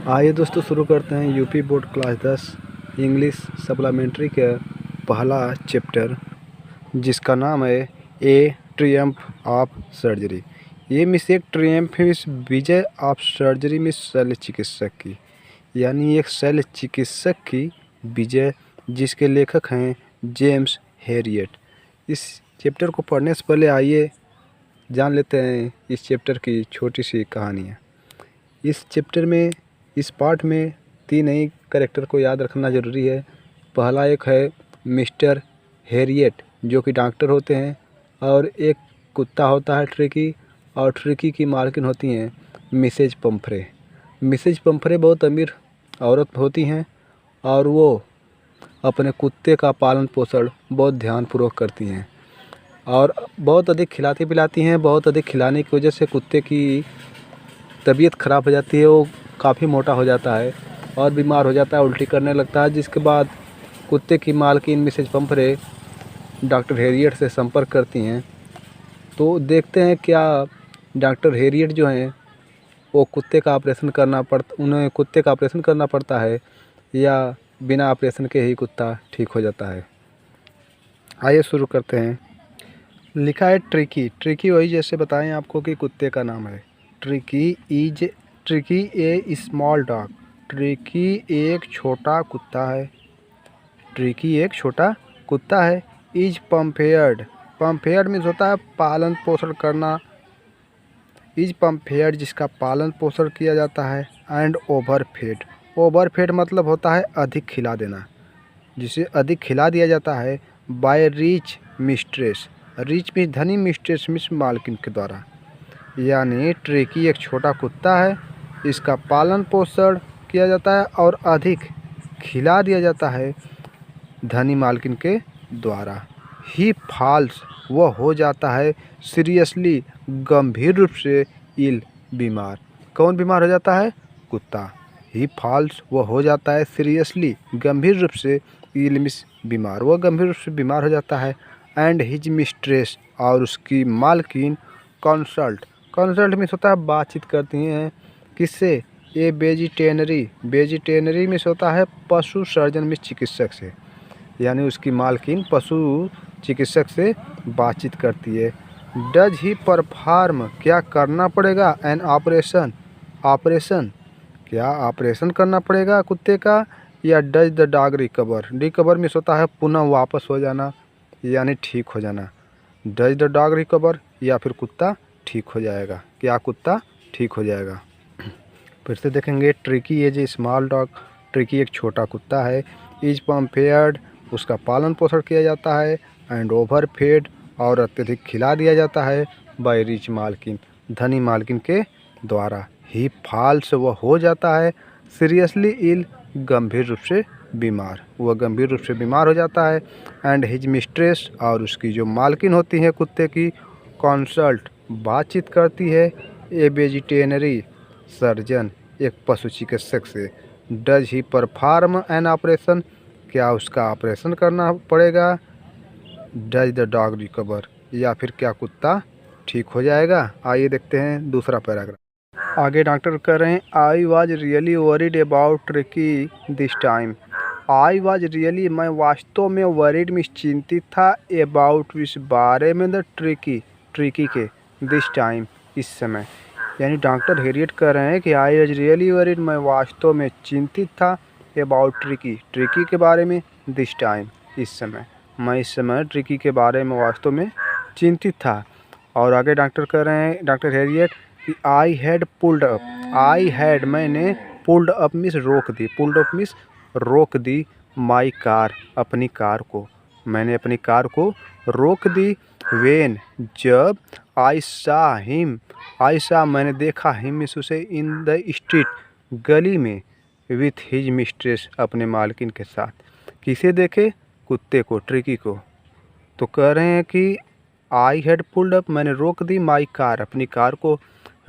आइए दोस्तों शुरू करते हैं UP board class 10 English supplementary का पहला चैप्टर, जिसका नाम है ए ट्रियम्फ ऑफ सर्जरी। ये मिस एक Triumph miss Vijay of surgery में शल्य चिकित्सक की, यानी एक शल्य चिकित्सक की विजय, जिसके लेखक हैं जेम्स हैरियट। इस चैप्टर को पढ़ने से पहले आइए जान लेते हैं इस चैप्टर की छोटी सी कहानियाँ। इस चैप्टर में, इस पार्ट में 3 ही कैरेक्टर को याद रखना ज़रूरी है। पहला एक है मिस्टर हैरियट, जो कि डॉक्टर होते हैं, और एक कुत्ता होता है ट्रिकी, और ट्रिकी की मालकिन होती हैं मिसेज पंफ्रे। मिसेज पंफ्रे बहुत अमीर औरत होती हैं और वो अपने कुत्ते का पालन पोषण बहुत ध्यानपूर्वक करती हैं और बहुत अधिक खिलाती पिलाती हैं। बहुत अधिक खिलाने की वजह से कुत्ते की तबीयत ख़राब हो जाती है, वो काफ़ी मोटा हो जाता है और बीमार हो जाता है, उल्टी करने लगता है। जिसके बाद कुत्ते की मालकिन मिसेज पंफ्रे डॉक्टर हैरियट से संपर्क करती हैं। तो देखते हैं क्या डॉक्टर हैरियट जो हैं वो उन्हें कुत्ते का ऑपरेशन करना पड़ता है या बिना ऑपरेशन के ही कुत्ता ठीक हो जाता है। आइए शुरू करते हैं। लिखा है ट्रिकी। ट्रिकी वही जैसे बताएं आपको कि कुत्ते का नाम है। ट्रिकी ए स्मॉल डॉग। ट्रिकी एक छोटा कुत्ता है। ट्रिकी एक छोटा कुत्ता है। इज पम्पेयर्ड। पम्पेयर्ड मीन्स होता है पालन पोषण करना। इज पम्पेयर्ड जिसका पालन पोषण किया जाता है। एंड ओवरफेड। ओवरफेड मतलब होता है अधिक खिला देना, जिसे अधिक खिला दिया जाता है। By rich mistress. Rich means धनी, मिस्ट्रेस मीन्स मालकिन के द्वारा। यानी ट्रिकी एक छोटा कुत्ता है, इसका पालन पोषण किया जाता है और अधिक खिला दिया जाता है धनी मालकिन के द्वारा। ही फॉल्स, वह हो जाता है सीरियसली, गंभीर रूप से इल, बीमार। कौन बीमार हो जाता है? कुत्ता। ही फॉल्स, वह हो जाता है सीरियसली, गंभीर रूप से, इल मीन्स बीमार, वह गंभीर रूप से बीमार हो जाता है। एंड हिज मिस्ट्रेस, और उसकी मालकिन, कंसल्ट। कंसल्ट मीन्स होता है बातचीत करती हैं। किससे? ये वेजिटेनरी। वेजिटेनरी मीन्स होता है पशु सर्जन मीन्स चिकित्सक से, यानी उसकी मालकिन पशु चिकित्सक से बातचीत करती है। डज ही परफॉर्म, क्या करना पड़ेगा? An operation. ऑपरेशन, क्या ऑपरेशन करना पड़ेगा कुत्ते का? या does the dog recover. Recover means होता है पुनः वापस हो जाना, यानी ठीक हो जाना। डज द डॉग रिकवर, या फिर कुत्ता ठीक हो जाएगा। क्या कुत्ता ठीक हो जाएगा? फिर से देखेंगे। Tricki as a small dog. Tricki एक छोटा कुत्ता है। इज पम्पेयर्ड, उसका पालन पोषण किया जाता है। एंड ओवरफेड, और अत्यधिक खिला दिया जाता है। बाय रिच मालकिन, धनी मालकिन के द्वारा। ही फॉल्स, वह हो जाता है सीरियसली इल, गंभीर रूप से बीमार, वह गंभीर रूप से बीमार हो जाता है। एंड हिज मिस्ट्रेस, और उसकी जो मालकिन होती है कुत्ते की, कंसल्ट, बातचीत करती है। ए वेजिटेनरी सर्जन, एक पशु चिकित्सक से। Does he perform an operation, क्या उसका ऑपरेशन करना पड़ेगा? डज द डॉग रिकवर, या फिर क्या कुत्ता ठीक हो जाएगा? आइए देखते हैं दूसरा पैराग्राफ। आगे डॉक्टर कह रहे हैं, I was really worried about tricky this time. I was really, मैं वास्तव में वरीड में चिंतित था, अबाउट इस बारे में, द ट्रिकी के, दिस टाइम इस समय। यानी डॉक्टर हैरियट कह रहे हैं कि आई वॉज रियली वरीड, मैं वास्तव में चिंतित था, अबाउट ट्रिकी के बारे में, दिस टाइम इस समय। मैं इस समय ट्रिकी के बारे में वास्तव में चिंतित था। और आगे डॉक्टर कह रहे हैं, डॉक्टर हैरियट, कि I had pulled up. I had, मैंने, पुल्ड अप मीन्स रोक दी, पुल्ड अप मीन्स रोक दी, माई कार, अपनी कार को, मैंने अपनी कार को रोक दी। वेन, जब, आई सा हिम, आई सा, मैंने देखा, हिम मीन्स उसे, इन द स्ट्रीट, गली में, विथ हिज मिस्ट्रेस, अपने मालकिन के साथ। किसे देखे? कुत्ते को, ट्रिकी को। तो कह रहे हैं कि आई हैड पुल्ड अप, मैंने रोक दी, माई कार, अपनी कार को।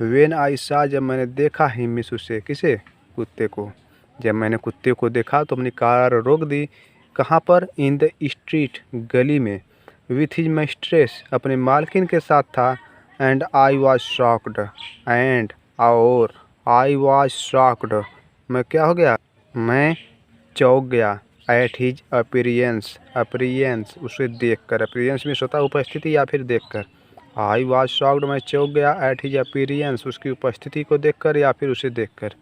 वेन आई सा, जब मैंने देखा, हिम मीन्स उसे, किसे? कुत्ते को। जब मैंने कुत्ते को देखा तो अपनी कार रोक दी। कहाँ पर? इन द स्ट्रीट, गली में। विथ हिज मिस्ट्रेस, अपने मालकिन के साथ था। And I was shocked, and, और, आई वॉज शॉक्ड, मैं क्या हो गया, मैं चौंक गया। एट हिज अपीयरेंस उसे देखकर, अपीयरेंस में होता है उपस्थिति या फिर देखकर। आई वाज शॉक्ड मैं चौंक गया। एट हिज अपीयरेंस उसकी उपस्थिति को देखकर या फिर उसे देखकर।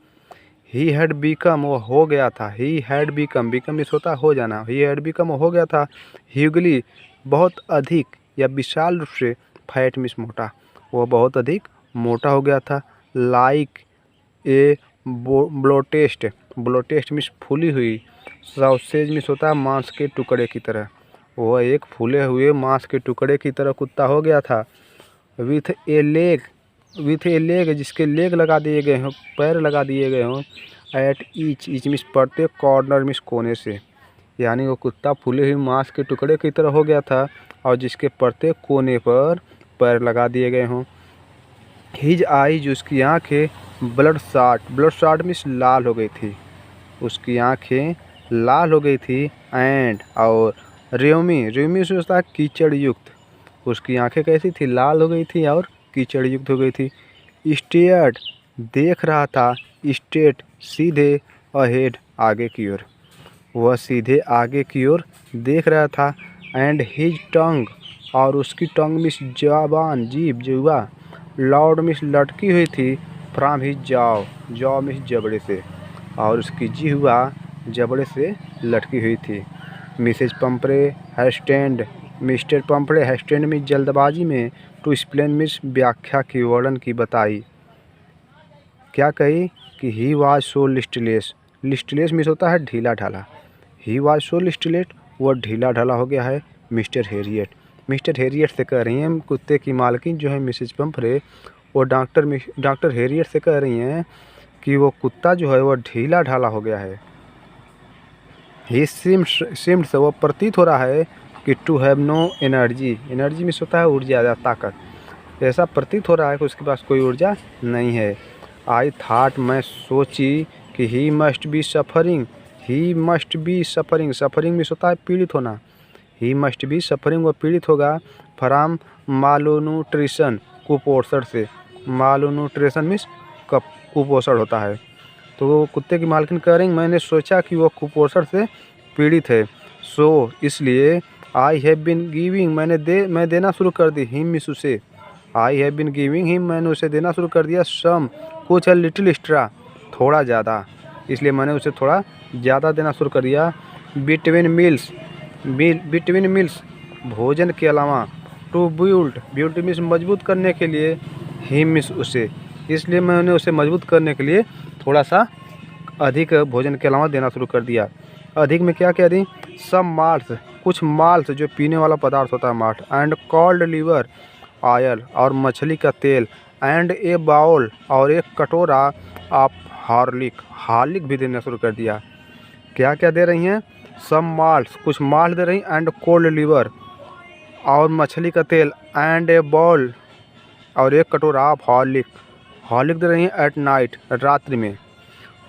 ही हैड बिकम वो हो गया था। ही हैड बिकम मीन्स होता है हो जाना। ही हैड बिकम हो गया था। ह्यूगली बहुत अधिक या विशाल रूप से। फैट मीन्स मोटा, वो बहुत अधिक मोटा हो गया था। लाइक ए ब्लोटेस्ट मीन्स फूली हुई। सॉसेज मीन्स होता है मांस के टुकड़े की तरह। वह एक फूले हुए मांस के टुकड़े की तरह कुत्ता हो गया था। विथ ए लेग जिसके लेग लगा दिए गए हों, पैर लगा दिए गए हों। एट ईच मीन्स प्रत्येक, कॉर्नर मीन्स कोने से। यानी वो कुत्ता फूले हुए मांस के टुकड़े की तरह हो गया था और जिसके प्रत्येक कोने पर पैर लगा दिए गए हों। हिज आईज उसकी आँखें ब्लड शॉट मीन्स लाल हो गई थी। उसकी आँखें लाल हो गई थी। एंड और रेवमी से होता है कीचड़ युक्त। उसकी आंखें कैसी थी, लाल हो गई थी और कीचड़ युक्त हो गई थी। स्टेयर्ड देख रहा था। स्ट्रेट सीधे। अहेड आगे की ओर, वह सीधे आगे की ओर देख रहा था। एंड हिज टंग और उसकी टंग मिस जबान जुआ। लाउड मिस लटकी हुई थी। फ्राम हिज जॉ मिस जबड़े से, और उसकी जिह्वा जबड़े से लटकी हुई थी। मिसेज पंपरे हैस्टेंड मिस्टर पंपरे हैस्टेंड में जल्दबाजी में टू एक्सप्लेन मिस व्याख्या की वर्णन की बताई। क्या कही कि he was so listless miss होता है ढीला ढाला। ही वाज सो लिस्टलेस वो ढीला ढाला हो गया है। मिस्टर हेरियट से कह रही हैं कुत्ते की मालकिन जो है मिसेज पंपरे, वो डॉक्टर हेरियट से कह रही हैं कि वो कुत्ता जो है वो ढीला ढाला हो गया है। ही सिम्स वो प्रतीत हो रहा है कि to have no energy means होता है ऊर्जा या ताकत। ऐसा प्रतीत हो रहा है कि उसके पास कोई ऊर्जा नहीं है। आई थाट मैं सोची कि he must be suffering miss होता है पीड़ित होना। ही मस्ट बी सफरिंग वो पीड़ित होगा। फ्रॉम मालन्यूट्रिशन कुपोषण से। मालन्यूट्रिशन मिस कुपोषण होता है। तो वो कुत्ते की मालकिन कह रही मैंने सोचा कि वो कुपोषण से पीड़ित है। सो इसलिए आई हैव बिन गिविंग मैं देना शुरू कर दी हिम मिस उसे। I have been giving him मैंने उसे देना शुरू कर दिया। सम कुछ है लिटिल एक्स्ट्रा थोड़ा ज़्यादा, इसलिए मैंने उसे थोड़ा ज़्यादा देना शुरू कर दिया। बिटवीन मील्स भोजन के अलावा। टू बिल्ड मिस मजबूत करने के लिए। हिम मिस उसे, इसलिए मैंने उसे मजबूत करने के लिए थोड़ा सा अधिक भोजन के अलावा देना शुरू कर दिया। अधिक में क्या क्या दी, सब माल्ट कुछ माल्ट जो पीने वाला पदार्थ होता है malt. And called liver oil और मछली का तेल। एंड ए बाउल और एक कटोरा ऑफ हार्लिक भी देना शुरू कर दिया। क्या क्या दे रही हैं, सब माल्ट कुछ माल्ट दे रही। एंड कोल्ड लिवर और मछली का तेल। एंड ए बाउल और एक कटोरा ऑफ हार्लिक दे रही हैं। एट नाइट रात्रि में।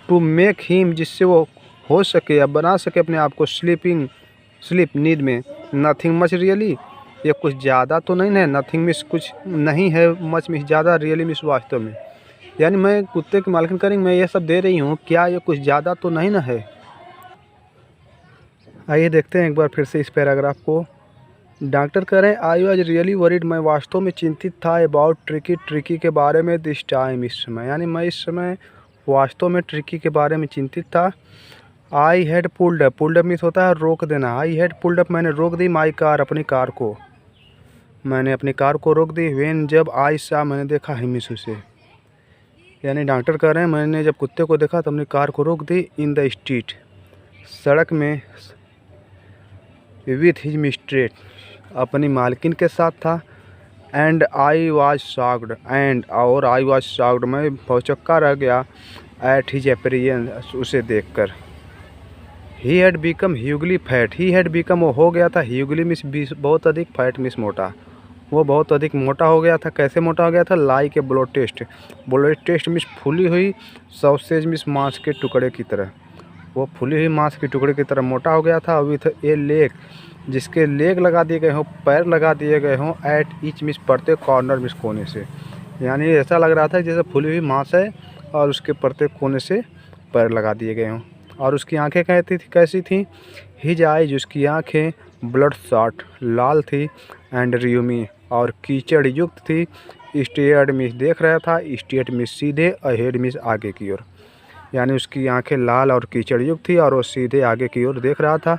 टू मेक हिम जिससे वो हो सके या बना सके अपने आप को स्लीप नींद में। नथिंग मच रियली ये कुछ ज़्यादा तो नहीं है। नथिंग मिस कुछ नहीं है, मच मिस ज़्यादा, रियली मिस वास्तव में। यानी मैं कुत्ते की मालकिन करेंगे मैं ये सब दे रही हूँ, क्या ये कुछ ज़्यादा तो नहीं ना है। आइए देखते हैं एक बार फिर से इस पैराग्राफ को। डॉक्टर कह रहे हैं आई वॉज रियली वरीड मैं वास्तव में चिंतित था। अबाउट ट्रिकी के बारे में दिस टाइम इस समय, यानी मैं इस समय वास्तव में ट्रिकी के बारे में चिंतित था। I had pulled up means होता है रोक देना। आई हैड पुल्ड अप मैंने रोक दी माई कार अपनी कार को, मैंने अपनी कार को रोक दी। व्हेन जब आई सा मैंने देखा हिमिस उसे, यानी डॉक्टर कह रहे हैं मैंने जब कुत्ते को देखा तो अपनी कार को रोक दी। इन द स्ट्रीट सड़क में। विथ हिज मिस्ट्रेट अपनी मालकिन के साथ था। एंड आई वाज शॉक्ड मैं भौचक्का रह गया। एट हिज अपीयरेंस उसे देखकर। ही हैड बिकम ह्यूगली फैट वो हो गया था। ह्यूगली मिस बहुत अधिक, फैट मिस मोटा, वो बहुत अधिक मोटा हो गया था। कैसे मोटा हो गया था, लाइक ए ब्लोटेस्ट मिस फूली हुई। सॉसेज मिस मांस के टुकड़े की तरह, वो फूली हुई मांस के टुकड़े की तरह मोटा हो गया था। विथ ए लेग जिसके लेग लगा दिए गए हों, पैर लगा दिए गए हों। एट ईच मिस प्रत्येक, कॉर्नर मिस कोने से, यानी ऐसा लग रहा था जैसे फूली हुई मांस है और उसके प्रत्येक कोने से पैर लगा दिए गए हों। और उसकी आंखें कहती थी कैसी थी? हिज आइज, उसकी आंखें ब्लड शॉट लाल थी, एंड रियूमी और कीचड़ युक्त थी। स्टेयर्ड मिस देख रहा था, स्टेट मिस सीधे, अहेड मिस आगे की ओर। यानी उसकी आंखें लाल और कीचड़ युक्त थी और वो सीधे आगे की ओर देख रहा था।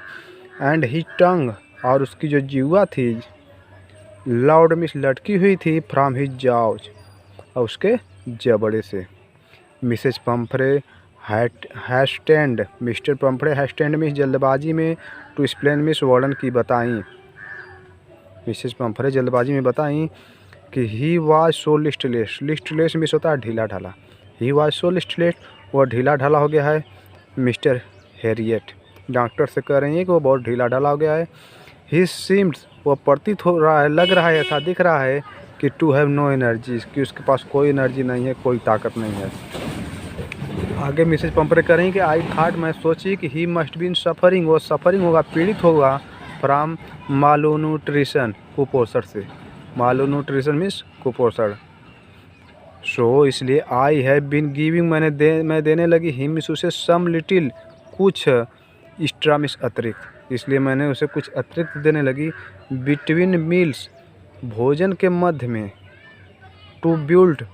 एंड हिज टंग और उसकी जो जीवा थी लाउड मिस लटकी हुई थी फ्रॉम हिज जाउज और उसके जबड़े से। Mrs Pumphrey hastened, Mr Pumphrey hastened means जल्दबाजी में टू एक्सप्लेन मिस वार्डन की बताई। मिसेज पंफरे जल्दबाजी में बताई कि he was so listless. Listless miss होता है ढीला ढाला। ही वाज सो लिस्टलेस, वो ढीला ढाला हो गया है। मिस्टर हैरियट डॉक्टर से कह रही है कि वो बहुत ढीला ढाला हो गया है। ही सीम्स, वो प्रतीत हो रहा है, लग रहा है, ऐसा दिख रहा है कि टू हैव नो एनर्जी, कि उसके पास कोई एनर्जी नहीं है, कोई ताकत नहीं है। आगे मिसेज पंपरे कह रही कि आई थॉट, मैं सोची कि ही मस्ट बीन सफरिंग, वो सफरिंग होगा, पीड़ित होगा फ्राम मालन्यूट्रिशन, कुपोषण से। मालन्यूट्रिशन मीन्स कुपोषण। सो इसलिए आई हैव बीन गिविंग, मैं देने लगी हिम उसे सम लिटिल, कुछ एक्स्ट्रा मीन्स अतिरिक्त, इसलिए मैंने उसे कुछ अतिरिक्त देने लगी। बिटवीन मील्स, भोजन के मध्य में। टू बिल्ड,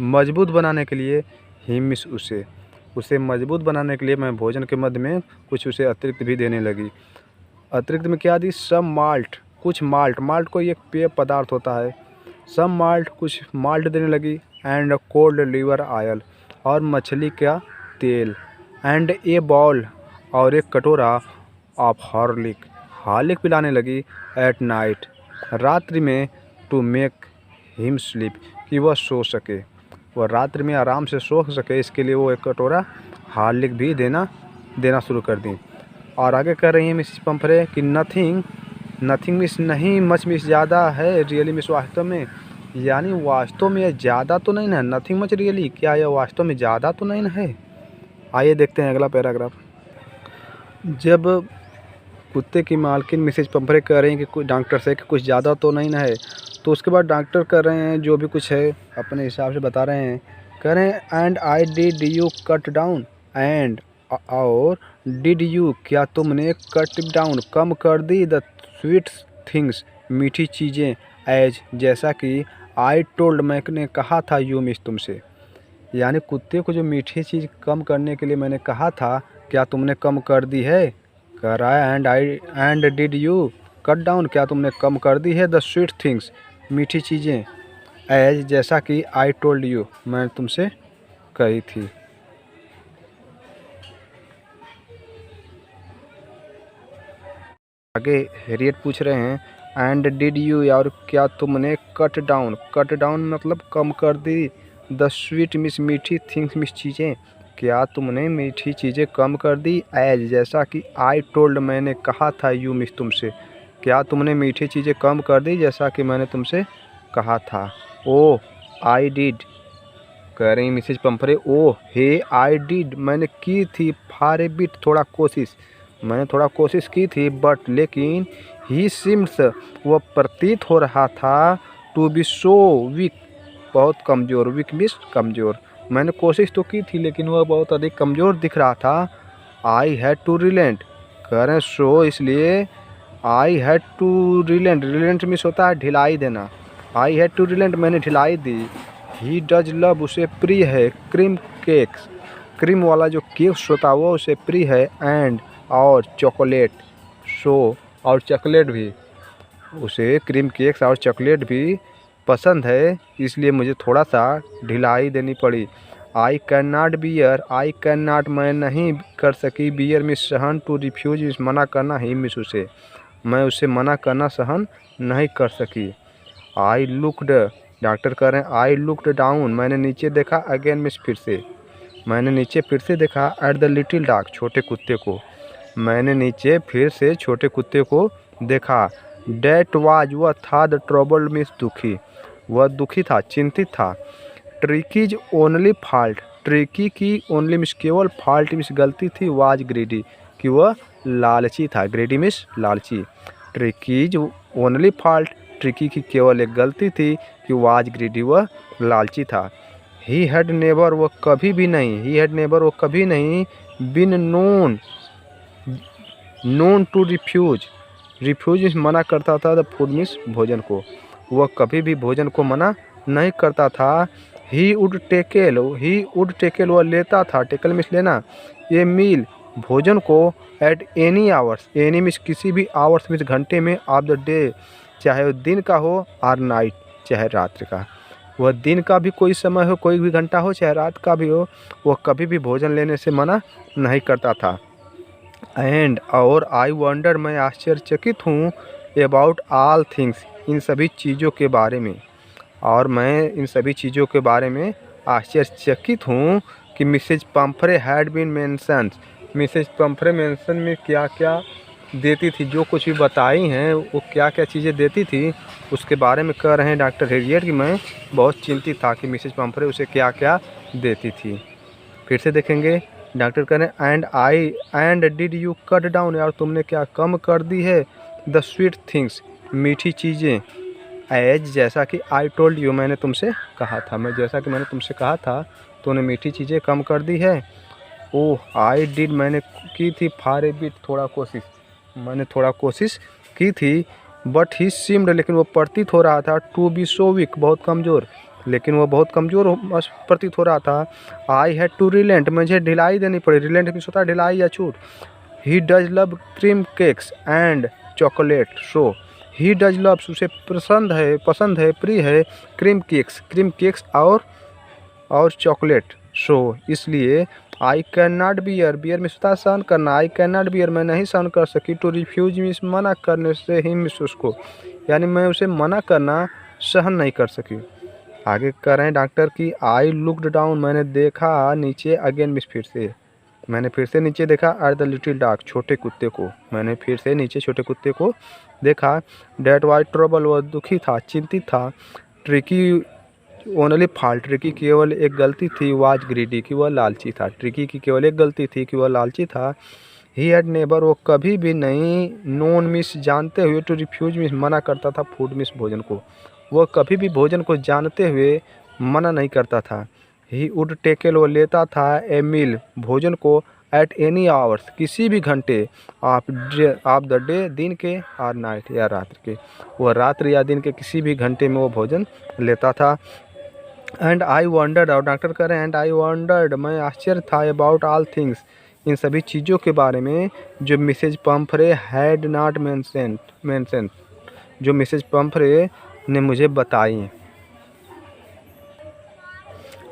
मजबूत बनाने के लिए। हिम मीन्स उसे मजबूत बनाने के लिए मैं भोजन के मध्य में कुछ उसे अतिरिक्त भी देने लगी। अतिरिक्त में क्या दी? सम माल्ट, कुछ माल्ट, माल्ट कोई एक पेय पदार्थ होता है। सम माल्ट, कुछ माल्ट देने लगी। एंड कोल्ड लीवर ऑयल, और मछली का तेल। एंड ए बॉल, और एक कटोरा ऑफ हॉर्लिक, हॉर्लिक पिलाने लगी। एट नाइट, रात्रि में। टू मेक हिम स्लीप, कि वह सो सके, वह रात्रि में आराम से सो सके, इसके लिए वो एक कटोरा हॉर्लिक भी देना शुरू कर दी। और आगे कह रही है मिसेस पंफरे कि नथिंग मिस नहीं, मच मिस ज़्यादा है, रियली मिस वास्तव में, यानी वास्तव में यह ज़्यादा तो नहीं ना। नथिंग मच रियली, क्या यह वास्तव में ज़्यादा तो नहीं ना है? आइए देखते हैं अगला पैराग्राफ। जब कुत्ते की मालकिन मिसेज पंफरे कह रही हैं कि डॉक्टर से कि कुछ ज़्यादा तो नहीं ना है, तो उसके बाद डॉक्टर कर रहे हैं जो भी कुछ है अपने हिसाब से बता रहे हैं। कह रहे हैं and I did you cut down, and और डिड यू, क्या तुमने कट डाउन कम कर दी, द स्वीट थिंग्स, मीठी चीज़ें, एज जैसा कि आई टोल्ड, मैंने कहा था, यू मिस तुमसे, यानी कुत्ते को जो मीठी चीज़ कम करने के लिए मैंने कहा था, क्या तुमने कम कर दी है? कह रहा है and did you cut down, क्या तुमने कम कर दी है, द स्वीट थिंग्स, मीठी चीज़ें, एज जैसा कि आई टोल्ड यू, मैं तुमसे कही थी। आगे हैरियट पूछ रहे हैं एंड डिड यू, और क्या तुमने कट डाउन मतलब कम कर दी, द स्वीट मिस मीठी, थिंग्स मिस चीज़ें, क्या तुमने मीठी चीज़ें कम कर दी, एज जैसा कि आई टोल्ड, मैंने कहा था, यू मिस तुमसे, क्या तुमने मीठी चीज़ें कम कर दी जैसा कि मैंने तुमसे कहा था। ओ आई डिड, कह रही Mrs पंफरे, O hey I did, मैंने की थी, फार ए बिट, थोड़ा कोशिश, मैंने थोड़ा कोशिश की थी, बट लेकिन ही सिम्स, वह प्रतीत हो रहा था, टू बी सो वीक, बहुत कमज़ोर, वीक मिस कमज़ोर, मैंने कोशिश तो की थी लेकिन वह बहुत अधिक कमज़ोर दिख रहा था। आई हैड टू रिलेंट, कह रहे हैं सो इसलिए I had to relent means होता है ढिलाई देना। आई हैड टू रिलेंट, मैंने ढिलाई दी। ही डज लव, उसे प्रिय है, क्रीम केक्स, क्रीम वाला जो केक्स होता है वो उसे प्रिय है। एंड और चॉकलेट, सो और चॉकलेट भी, उसे क्रीम केक्स और चॉकलेट भी पसंद है, इसलिए मुझे थोड़ा सा ढिलाई देनी पड़ी। I can not bear, I can not, मैं नहीं कर सकी, बियर मिस सहन, टू रिफ्यूज मिस मना करना, ही मिस उसे, मैं उसे मना करना सहन नहीं कर सकी। आई लुकड, डॉक्टर कह रहे हैं आई लुकड डाउन, मैंने नीचे देखा, अगेन मिस फिर से, मैंने नीचे फिर से देखा, एट द लिटिल डॉग, छोटे कुत्ते को, मैंने नीचे फिर से छोटे कुत्ते को देखा। डेट वाज, वह था, द ट्रबल्ड मिस दुखी, वह दुखी था, चिंतित था। ट्रिकीज ओनली फॉल्ट, ट्रिकी की ओनली मिस केवल, फॉल्ट मिस गलती थी, वाज ग्रीडी, कि वह लालची था, ग्रीडी मिस लालची। ट्रिकीज ओनली फॉल्ट, ट्रिकी की केवल एक गलती थी कि वाज ग्रीडी, वह लालची था। ही हैड नेवर वो कभी भी नहीं, ही हैड नेवर वो कभी नहीं been known to refuse, refuse means मना करता था, द फूड मीन्स भोजन को, वह कभी भी भोजन को मना नहीं करता था। ही वुड टेकल वह लेता था, टेकल मीन्स लेना, ये मील भोजन को at any hours, any means किसी भी आवर्स मीन्स घंटे में, ऑफ द डे चाहे वो दिन का हो और नाइट चाहे रात्रि का, वह दिन का भी कोई समय हो, कोई भी घंटा हो, चाहे रात का भी हो, वह कभी भी भोजन लेने से मना नहीं करता था। एंड और आई वंडर मैं आश्चर्यचकित हूँ अबाउट ऑल थिंग्स इन सभी चीज़ों के बारे में, और मैं इन सभी चीज़ों के बारे में आश्चर्यचकित हूँ कि Mrs Pumphrey had been mentioned, Mrs Pumphrey mention में क्या क्या देती थी, जो कुछ भी बताई हैं वो क्या क्या चीज़ें देती थी उसके बारे में कह रहे हैं डॉक्टर हैरियट कि मैं बहुत चिंतित था कि मिसेज पम्फ्रे उसे क्या क्या देती थी। फिर से देखेंगे, डॉक्टर कह रहे हैं and did you cut down, यार तुमने क्या कम कर दी है, द स्वीट थिंग्स मीठी चीज़ें, एज जैसा कि आई टोल्ड यू मैंने तुमसे कहा था, मैं जैसा कि मैंने तुमसे कहा था तूने मीठी चीज़ें कम कर दी है। ओह आई डिड मैंने की थी, फार ए बिट थोड़ा कोशिश, मैंने थोड़ा कोशिश की थी, बट ही सीम्ड लेकिन वो प्रतीत हो रहा था, टू बी सो वीक बहुत कमज़ोर, लेकिन वो बहुत कमज़ोर प्रतीत हो रहा था। आई हैड टू रिलेंट मुझे ढिलाई देनी पड़ी, रिलेंट भी होता है ढिलाई या छूट। He does love cream cakes and chocolate, so he does love उसे पसंद है प्रिय है, क्रीम केक्स और चॉकलेट, सो इसलिए आई कैन नॉट बियर में सुता सहन करना, आई कैन नॉट बियर मैं नहीं सहन कर सकी, टू रिफ्यूज मीन्स मना करने से ही मिस उसको, यानी मैं उसे मना करना सहन नहीं कर सकी। आगे कह रहे हैं डॉक्टर की आई लुक्ड डाउन मैंने देखा नीचे, अगेन मिस मैंने फिर से नीचे देखा, एट द लिटिल डॉग छोटे कुत्ते को, मैंने फिर से नीचे छोटे कुत्ते को देखा। डैट वाज ट्रबल वह दुखी था, चिंतित था। ट्रिकी ओनली फॉल्ट ट्रिकी केवल एक गलती थी, वाज ग्रीडी की वह लालची था, ट्रिकी की केवल एक गलती थी कि वह लालची था। ही हैड नेबर वो कभी भी नहीं, नोन मिस जानते हुए, टू रिफ्यूज मिस मना करता था, फूड मिस भोजन को, वह कभी भी भोजन को जानते हुए मना नहीं करता था। ही वुड टेकल वो लेता था, ए मील भोजन को, एट एनी आवर्स किसी भी घंटे, ऑफ द डे दिन के, और नाइट या रात्र के, वह रात्रि या दिन के किसी भी घंटे में वो भोजन लेता था। एंड आई वंडर्ड, और डॉक्टर कह रहे हैं एंड आई वंडर्ड मैं आश्चर्य था, अबाउट ऑल थिंग्स इन सभी चीज़ों के बारे में जो Mrs Pumphrey had not mention जो मिसेज पम्फ्रे ने मुझे बताई।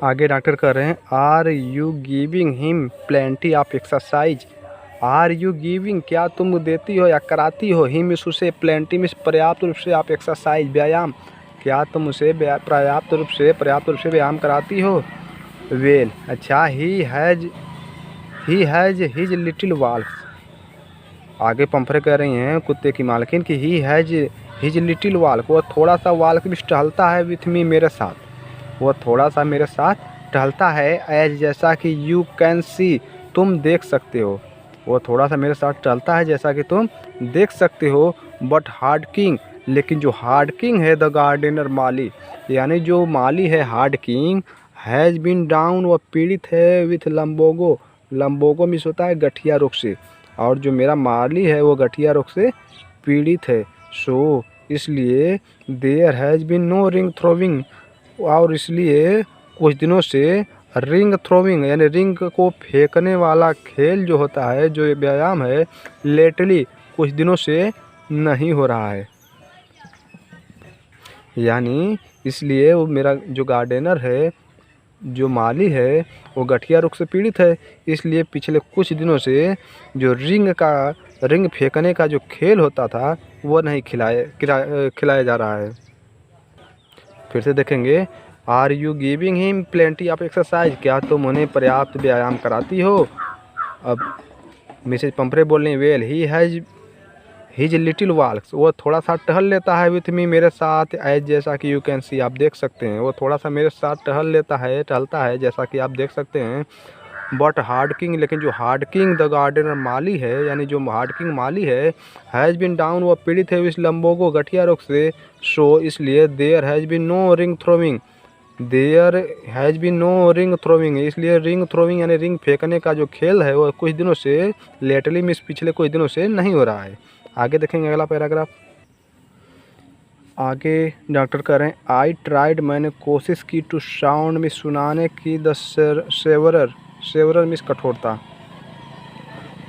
आगे डॉक्टर कह रहे हैं are you giving him plenty of exercise, are you giving क्या तुम देती हो या कराती हो, हिम उसे, प्लेंटी में पर्याप्त रूप से, आप एक्सरसाइज व्यायाम, क्या तुम उसे पर्याप्त रूप से व्यायाम कराती हो। वेल अच्छा, ही हैज़ हिज लिटिल वाल्फ, आगे पम्फ्रे कह रही हैं कुत्ते की मालकिन कि ही हैज़ हिज लिटिल वाल्क, वो थोड़ा सा वाल्क भी टहलता है, विथ मी मेरे साथ, वो थोड़ा सा मेरे साथ टहलता है, एज जैसा कि यू कैन सी तुम देख सकते हो, वो थोड़ा सा मेरे साथ टहलता है जैसा कि तुम देख सकते हो। बट हार्ड किंग लेकिन जो हार्ड किंग है, द गार्डनर माली, यानी जो माली है Hodgkin, has been down वो पीड़ित है, विथ लम्बोगो मिस होता है गठिया रोग से, और जो मेरा माली है वो गठिया रोग से पीड़ित है। सो इसलिए there has been no ring throwing, और इसलिए कुछ दिनों से रिंग थ्रोविंग यानी रिंग को फेंकने वाला खेल जो होता है, जो व्यायाम है, लेटली कुछ दिनों से नहीं हो रहा है, यानी इसलिए वो मेरा जो गार्डनर है, जो माली है, वो गठिया रोग से पीड़ित है, इसलिए पिछले कुछ दिनों से जो रिंग फेंकने का जो खेल होता था वो नहीं खिलाया जा रहा है। फिर से देखेंगे, are you giving him plenty of exercise, क्या तुम उन्हें पर्याप्त व्यायाम कराती हो। अब मिसेज पम्फ्रे बोल रही, well he has his little walks, वो थोड़ा सा टहल लेता है, विथ मी मेरे साथ, एज जैसा कि यू कैन सी आप देख सकते हैं, वो थोड़ा सा मेरे साथ टहलता है जैसा कि आप देख सकते हैं। बट हार्ड किंग लेकिन जो हार्ड किंग द गार्डनर माली है, यानी जो हार्ड किंग माली है, हैज़ बिन डाउन वो पीड़ित है इस लम्बोगो गठिया रोग से, सो इसलिए there has been no ring throwing, there has be no ring throwing, इसलिए रिंग थ्रोइंग यानी रिंग फेंकने का जो खेल है वो कुछ दिनों से लेटली मीन्स पिछले कुछ दिनों से नहीं हो रहा है। आगे देखेंगे अगला पैराग्राफ। आगे डॉक्टर कह रहे हैं आई ट्राइड, मैंने कोशिश की, टू साउंड में सुनाने की, द सेवरर, सेवरर मीन्स कठोरता।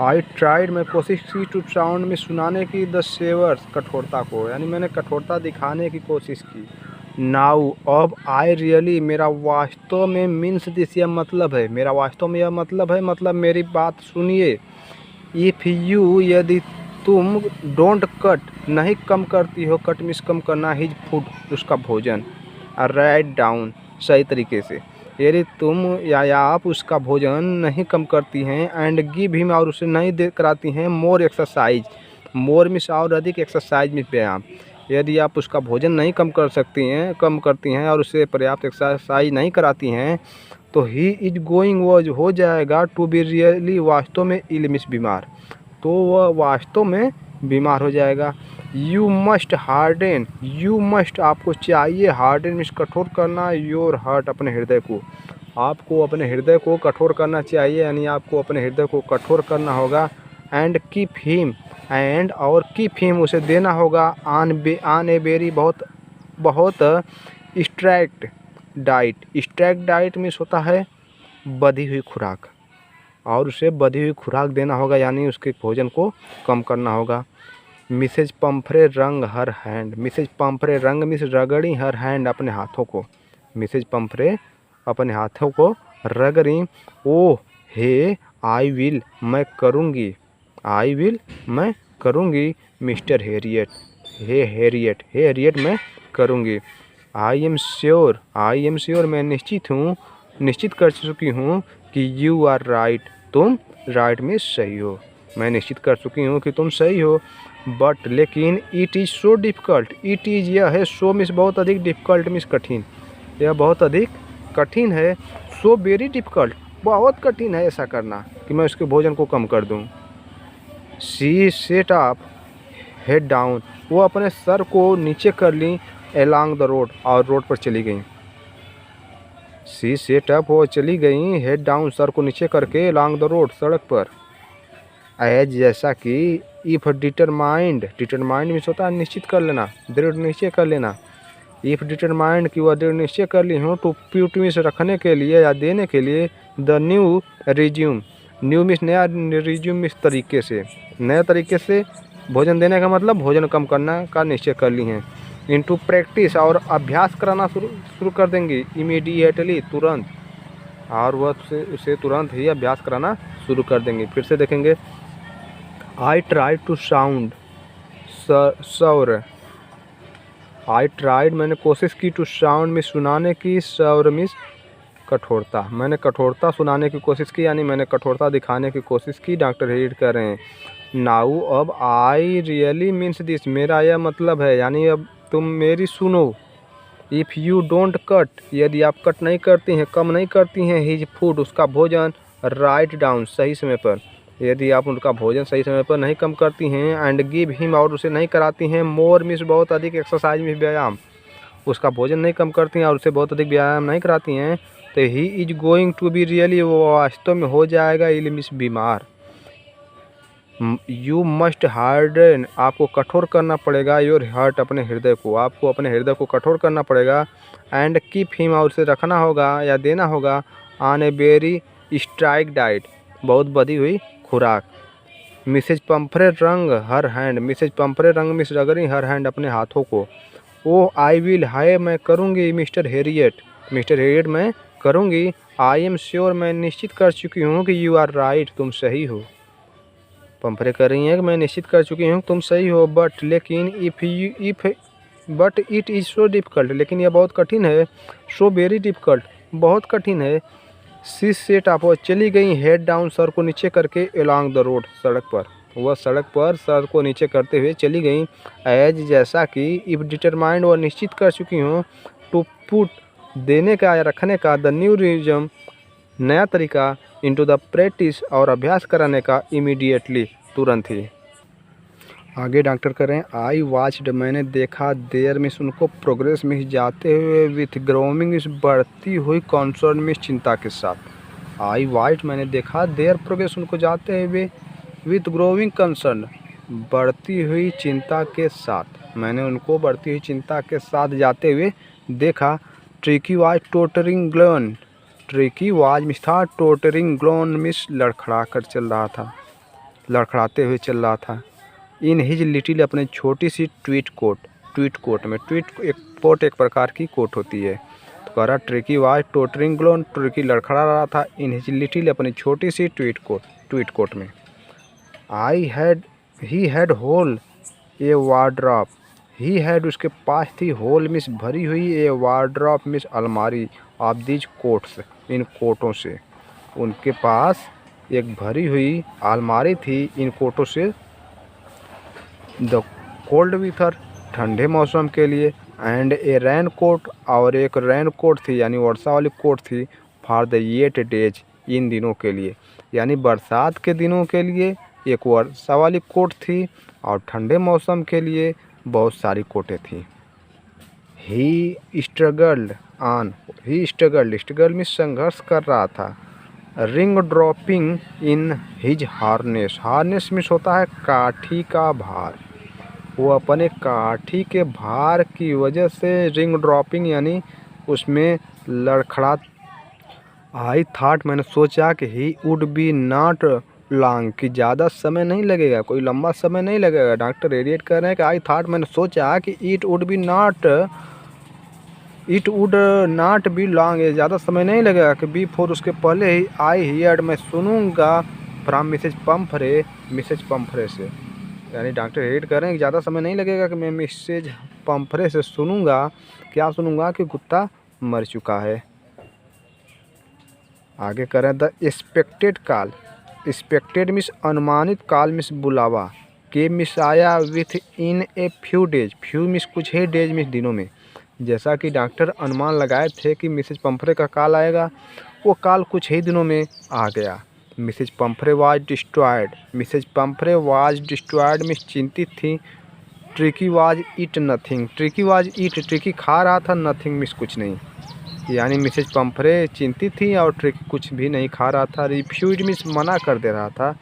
आई ट्राइड, मैं कोशिश की, टू साउंड में सुनाने की, द सेवर, कठोरता को, यानी मैंने कठोरता दिखाने की कोशिश की। नाउ, अब, आई रियली, मेरा वास्तव में, मीन्स दिस, यह मतलब है, मेरा वास्तव में यह मतलब है, मतलब मेरी बात सुनिए। इफ़ यू, यदि तुम, डोंट कट, नहीं कम करती हो, कट मीन्स कम करना, हिज फूड, उसका भोजन, राइट डाउन, सही तरीके से, यदि तुम या आप उसका भोजन नहीं कम करती हैं, एंड गिव हिम, और उसे नहीं दे कराती हैं, मोर एक्सरसाइज, मोर मीन्स और अधिक, एक्सरसाइज मीन्स व्यायाम, यदि आप उसका भोजन नहीं कम करती हैं और उसे पर्याप्त एक्सरसाइज नहीं कराती हैं, तो ही इज गोइंग, वो हो जाएगा, टू बी रियली, वास्तव में, इल मीन्स बीमार, तो वह वास्तव में बीमार हो जाएगा। You must harden, you must, आपको चाहिए, हार्डन मीन्स कठोर करना, योर हार्ट, अपने हृदय को, आपको अपने हृदय को कठोर करना चाहिए, यानी आपको अपने हृदय को कठोर करना होगा। एंड कीप हिम, एंड और कीप हिम, उसे देना होगा, आन ए बेरी, बहुत स्ट्रैक्ट डाइट, स्ट्रैक्ट डाइट मीन्स होता है बधी हुई खुराक, और उसे बधी हुई खुराक देना होगा, यानी उसके भोजन को कम करना होगा। मिसेज पंफरे रंग हर हैंड, मिसेज पंफरे रंग मीन्स रगड़ी, हर हैंड, अपने हाथों को, मिसेज पंफरे अपने हाथों को रगड़ी। ओह हे, आई विल, मैं करूँगी, आई विल, मैं करूँगी, मिस्टर हैरियट, हे हैरियट, मैं करूँगी। आई एम श्योर, मैं निश्चित हूँ, निश्चित कर चुकी हूँ कि यू आर राइट, तुम राइट में सही हो, मैं निश्चित कर चुकी हूँ कि तुम सही हो। बट, लेकिन, it is so difficult, it is, यह है, सो मीन्स बहुत अधिक, डिफ़िकल्ट मीन्स कठिन, यह बहुत अधिक कठिन है, सो वेरी डिफ़िकल्ट, बहुत कठिन है ऐसा करना कि मैं उसके भोजन को कम कर दूँ। She said up, head down, वो अपने सर को नीचे कर ली, एलॉन्ग द रोड, और रोड पर चली गई। सी सेट अप, वो चली गई, हेड डाउन, सर को नीचे करके, एलॉन्ग द रोड, सड़क पर। एज, जैसा कि, इफ डिटरमाइंड, डिटरमाइंड मीन्स होता है निश्चित कर लेना, दृढ़ निश्चय कर लेना। इफ डिटरमाइंड की वह दृढ़ निश्चय कर ली हूँ, टू प्यूट मीन्स रखने के लिए या देने के लिए, the new resume, new means नया, रिज्यूम मीन्स तरीके से, नए तरीके से भोजन देने का मतलब भोजन कम करना का निश्चय कर ली हैं। इनटू प्रैक्टिस, और अभ्यास कराना शुरू कर देंगी, इमीडिएटली, तुरंत, और वह उसे तुरंत ही अभ्यास कराना शुरू कर देंगे। फिर से देखेंगे। आई ट्राई टू साउंड सौर, आई ट्राइड, मैंने कोशिश की, टू साउंड में सुनाने की, सौर मीन्स कठोरता, मैंने कठोरता सुनाने की कोशिश की, यानी मैंने कठोरता दिखाने की कोशिश की। डॉक्टर हीड कह रहे हैं नाउ, अब, आई रियली मीन्स दिस, मेरा यह मतलब है, यानी अब तुम मेरी सुनो। इफ़ यू डोंट कट, यदि आप कट नहीं करती हैं, कम नहीं करती हैं, हिज फूड, उसका भोजन, राइट डाउन, सही समय पर, यदि आप उनका भोजन सही समय पर नहीं कम करती हैं, एंड गिव हिम, और उसे नहीं कराती हैं, मोर मीन्स बहुत अधिक, एक्सरसाइज मीन्स व्यायाम, उसका भोजन नहीं कम करती हैं और उसे बहुत अधिक व्यायाम नहीं कराती हैं, तो he is going to be really, वो वास्तव में हो जाएगा, इल मीन्स बीमार। यू मस्ट हार्डन, आपको कठोर करना पड़ेगा, योर हार्ट, अपने हृदय को, आपको अपने हृदय को कठोर करना पड़ेगा। एंड कीप हिम, और उसे रखना होगा या देना होगा, on a very strike diet, बहुत बधी हुई खुराक। मिसेज पंफरे रंग हर हैंड, मिसेज पंफरे रंग मिस रगड़ी, हर हैंड, अपने हाथों को। ओह आई विल, हाय, मैं करूँगी, मिस्टर हैरियट, मैं करूँगी। आई एम श्योर, मैं निश्चित कर चुकी हूँ कि यू आर राइट, तुम सही हो। पंफरे कर रही हैं कि मैं निश्चित कर चुकी हूँ तुम सही हो। बट, लेकिन, but it is so difficult, लेकिन यह बहुत कठिन है। सो वेरी डिफ़िकल्ट, बहुत कठिन है। सी सेट अप, वह चली गई, हेड डाउन, सर को नीचे करके, एलॉन्ग द रोड, सड़क पर, वह सड़क पर सर को नीचे करते हुए चली गई। एज, जैसा कि, इफ़ डिटरमाइंड, वह निश्चित कर चुकी हूँ, टू पुट, देने का या रखने का, द न्यू रिज्यूम, नया तरीका, इनटू द प्रैक्टिस, और अभ्यास कराने का, इमीडिएटली, तुरंत ही। आगे डॉक्टर करें आई वॉच्ड मैंने देखा देयर मिस उनको प्रोग्रेस मिस जाते हुए विथ ग्रोइंग इस बढ़ती हुई कॉन्सर्न मिस चिंता के साथ। आई वॉच्ड मैंने देखा देयर प्रोग्रेस उनको जाते हुए विथ ग्रोइंग कंसर्न बढ़ती हुई चिंता के साथ। मैंने उनको बढ़ती हुई चिंता के साथ जाते हुए देखा। ट्रिकी वाज टोटरिंग ग्लोन ट्रिकी वाज मिस था टोटरिंग ग्लोन मिस लड़खड़ा कर चल रहा था, लड़खड़ाते हुए चल रहा था। इन हिज लिटिल अपने छोटी सी ट्वीट कोट में ट्वीट एक प्रकार की कोट होती है। तो कह रहा ट्रिकी वाज टोटरिंग ग्लोन ट्रिकी लड़खड़ा रहा था इन हिज लिटिल अपनी छोटी सी ट्वीट कोट में। He had whole a wardrobe he had उसके पास थी होल मिस भरी हुई ए वार्डरोब मिस अलमारी ऑफ दीज कोट्स इन कोटों से। उनके पास एक भरी हुई अलमारी थी इन कोटों से। द कोल्ड विथर ठंडे मौसम के लिए एंड ए रेन कोट और एक रेन कोट थी यानी वर्षा वाली कोट थी for the yet days in दिनों के लिए, यानी बरसात के दिनों के लिए एक वर्षा वाली कोट थी और ठंडे मौसम के लिए बहुत सारी कोटें थी। ही स्ट्रगल्ड में संघर्ष कर रहा था। Ring dropping in his harness में होता है काठी का भार। वो अपने काठी के भार की वजह से रिंग ड्रॉपिंग यानी उसमें लड़खड़ा। आई थाट मैंने सोचा कि he would be not long कि ज़्यादा समय नहीं लगेगा, कोई लंबा समय नहीं लगेगा। डॉक्टर रेडिएट कर रहे हैं कि आई थाट मैंने सोचा कि it would not be long ये ज़्यादा समय नहीं लगेगा कि बी फोर उसके पहले ही आई हियर्ड मैं सुनूंगा फ्रॉम मिसेज पंफरे से, यानी डॉक्टर रेडिएट कर रहे हैं कि ज़्यादा समय नहीं लगेगा कि मैं मिसेज पंफरे से सुनूंगा। क्या सुनूंगा कि कुत्ता मर चुका है। आगे करें the expected call expected miss अनुमानित कॉल मिस बुलावा के मिस आया with in a few miss कुछ ही डेज मिस दिनों में। जैसा कि डॉक्टर अनुमान लगाए थे कि मिसेज पंफरे का कॉल आएगा, वो कॉल कुछ ही दिनों में आ गया। Mrs Pumphrey was destroyed means चिंतित थी। ट्रिकी वाज ट्रिकी खा रहा था नथिंग मिस कुछ नहीं, यानी मिसेज पंफरे चिंतित थी और ट्रिकी कुछ भी नहीं खा रहा था। रिफ्यूज मिस मना कर दे रहा था।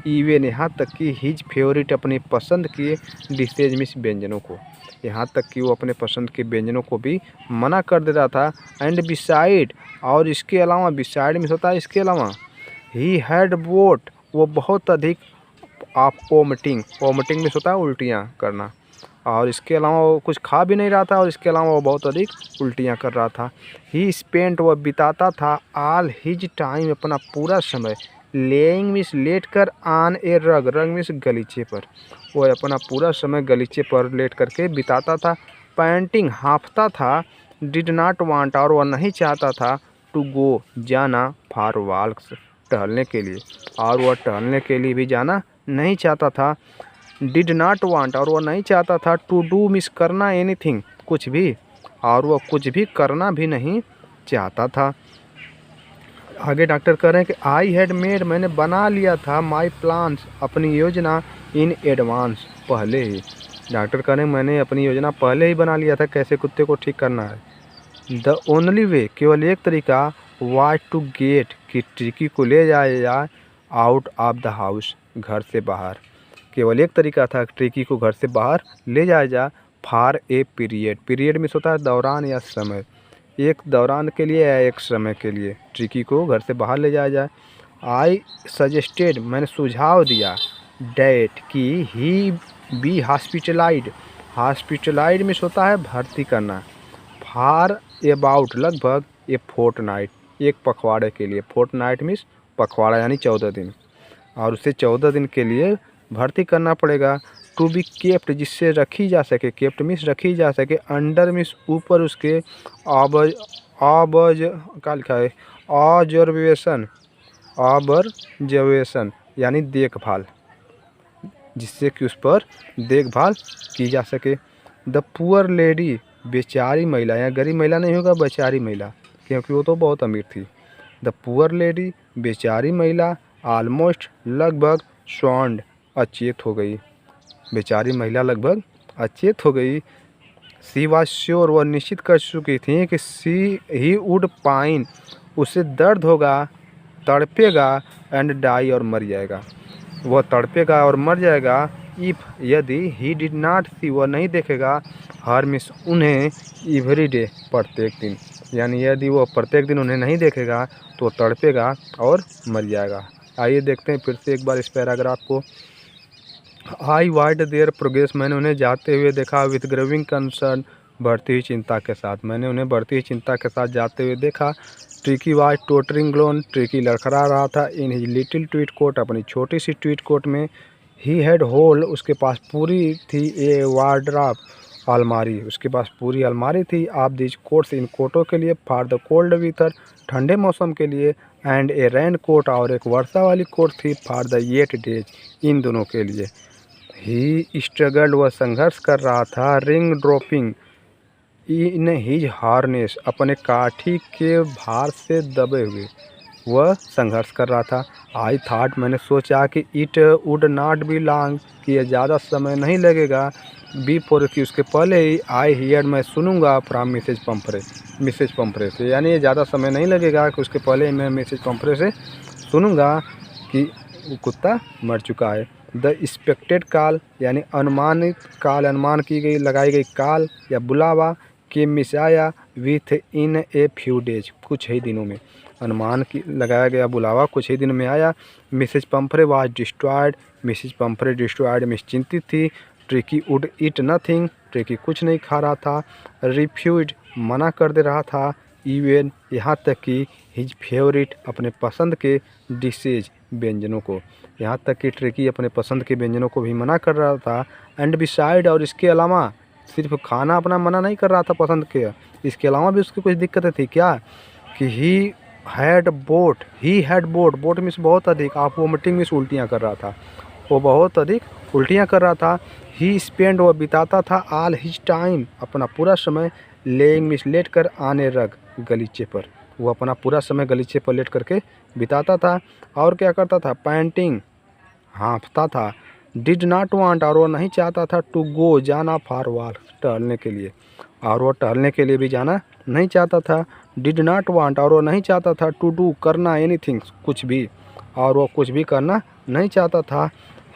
इवन यहाँ तक कि हिज फेवरेट अपनी पसंद के डिशेज मिस व्यंजनों को, यहाँ तक कि वो अपने पसंद के व्यंजनों को भी मना कर दे रहा था। एंड बिसाइड और इसके अलावा बिसाइड मिस होता है इसके अलावा। ही हैड वोट वो बहुत अधिक ऑफ वोमिटिंग मिस होता है उल्टियाँ करना, और इसके अलावा वो कुछ खा भी नहीं रहा था और इसके अलावा वो बहुत अधिक उल्टियाँ कर रहा था। ही स्पेंट वह बिताता था ऑल हिज टाइम अपना पूरा समय लेइंग मिस लेट कर ऑन ए रग मिस गलीचे पर, वह अपना पूरा समय गलीचे पर लेट करके बिताता था। पैंटिंग हाँफता था। डिड नॉट वांट और वह नहीं चाहता था टू गो जाना फॉर वॉक्स टहलने के लिए, और वह टहलने के लिए भी जाना नहीं चाहता था। डिड नॉट वांट और वह नहीं चाहता था टू डू मिस करना एनीथिंग कुछ भी, और वह कुछ भी करना भी नहीं चाहता था। आगे डॉक्टर कह रहे हैं कि आई हैड मेड मैंने बना लिया था माई प्लान्स अपनी योजना इन एडवांस पहले ही। डॉक्टर कह रहे हैं मैंने अपनी योजना पहले ही बना लिया था कैसे कुत्ते को ठीक करना है। द ओनली वे केवल एक तरीका वाज टू गेट कि ट्रिकी को ले जाया जाए आउट ऑफ द हाउस घर से बाहर। केवल एक तरीका था ट्रिकी को घर से बाहर ले जाया जाए फॉर ए पीरियड मिस होता है दौरान या समय, एक दौरान के लिए या एक समय के लिए ट्रिकी को घर से बाहर ले जाया जाए। आई सजेस्टेड मैंने सुझाव दिया डैट कि ही बी हॉस्पिटलाइज्ड मिस होता है भर्ती करना। फॉर अबाउट लगभग ए फोर्टनाइट एक पखवाड़े के लिए, फोर्टनाइट मिस पखवाड़ा यानी 14 दिन, और उसे 14 दिन के लिए भर्ती करना पड़ेगा। टू बी केप्ट जिससे रखी जा सके, केप्ट मिस रखी जा सके, अंडर मिस ऊपर उसके क्या लिखा है ऑब्जर्वेशन यानी देखभाल, जिससे कि उस पर देखभाल की जा सके। द पुअर लेडी बेचारी महिला, यहाँ गरीब महिला नहीं होगा बेचारी महिला क्योंकि वो तो बहुत अमीर थी। द पुअर लेडी बेचारी महिला ऑलमोस्ट लगभग स्वाउंड अचेत हो गई। बेचारी महिला लगभग अचेत हो गई। सी वॉज श्योर, वह निश्चित कर चुकी थी कि ही वुड पाइन, उसे दर्द होगा, तड़पेगा एंड डाई, और मर जाएगा। वह तड़पेगा और मर जाएगा। इफ़, यदि ही डिड नॉट सी, वह नहीं देखेगा हर मिस, उन्हें एवरी डे, प्रत्येक दिन, यानी यदि वो प्रत्येक दिन उन्हें नहीं देखेगा तो तड़पेगा और मर जाएगा। आइए देखते हैं फिर से एक बार इस पैराग्राफ को। आई वाइड देयर प्रोग्रेस, मैंने उन्हें जाते हुए देखा। विथ ग्रोविंग कंसर्न, बढ़ती हुई चिंता के साथ, मैंने उन्हें बढ़ती हुई चिंता के साथ जाते हुए देखा। ट्रिकी वाज टोटरिंग ग्लोन, ट्रिकी लड़खड़ा रहा था। In his little tweed coat, अपनी छोटी सी ट्वीट कोट में। ही हैड होल, उसके पास पूरी थी। ए वार्डराप, अलमारी, उसके पास पूरी अलमारी थी। आप दीज कोट्स, इन कोटों के लिए। फॉर द कोल्ड विथर, ठंडे मौसम के लिए। एंड ए रेन कोट, और एक वर्षा वाली कोट थी। फॉर द येट डेज, इन दोनों के लिए। ही स्ट्रगल्ड, वह संघर्ष कर रहा था। Ring dropping in his harness, अपने काठी के भार से दबे हुए वह संघर्ष कर रहा था। आई थाट, मैंने सोचा कि it would not be long, कि यह ज़्यादा समय नहीं लगेगा। बिफोर, कि उसके पहले ही। आई हियर, मैं सुनूंगा। फ्रॉम मिसेज पंफरे से, यानी ये ज़्यादा समय नहीं लगेगा कि उसके पहले ही मैं मिसेज पंफरे से सुनूंगा कि कुत्ता मर चुका है। द एक्सपेक्टेड कॉल, यानी अनुमानित कॉल, अनुमान की गई, लगाई गई कॉल या बुलावा के मिसाया with in a few days, कुछ ही दिनों में। अनुमान की लगाया गया बुलावा कुछ ही दिनों में आया। Mrs Pumphrey was destroyed, Mrs Pumphrey destroyed में चिंतित थी। Tricki would eat nothing, Tricki कुछ नहीं खा रहा था। रिफ्यूज, मना कर दे रहा था। इवन, यहाँ तक कि हिज फेवरेट, अपने पसंद के डिशेज, व्यंजनों को, यहाँ तक कि ट्रिकी अपने पसंद के व्यंजनों को भी मना कर रहा था। एंड बिसाइड, और इसके अलावा, सिर्फ खाना अपना मना नहीं कर रहा था पसंद के, इसके अलावा भी उसकी कुछ दिक्कतें थी। क्या? कि he had boat, boat means बहुत अधिक, आप वोमिटिंग मीन्स उल्टियाँ कर रहा था, वो बहुत अधिक उल्टियाँ कर रहा था। ही स्पेंड, वह बिताता था। ऑल हिज टाइम, अपना पूरा समय। लेइंग मीन्स लेट कर, आने रग, गलीचे पर, वो अपना पूरा समय गलीचे पर लेट करके बिताता था। और क्या करता था? पैंटिंग, हाँफता था। डिड नॉट वांट, और वो नहीं चाहता था। टू गो, जाना। फॉर वॉक, टहलने के लिए, और वो टहलने के लिए भी जाना नहीं चाहता था। डिड नॉट वांट, और वो नहीं चाहता था। टू डू, करना। एनीथिंग, कुछ भी, और वो कुछ भी करना नहीं चाहता था।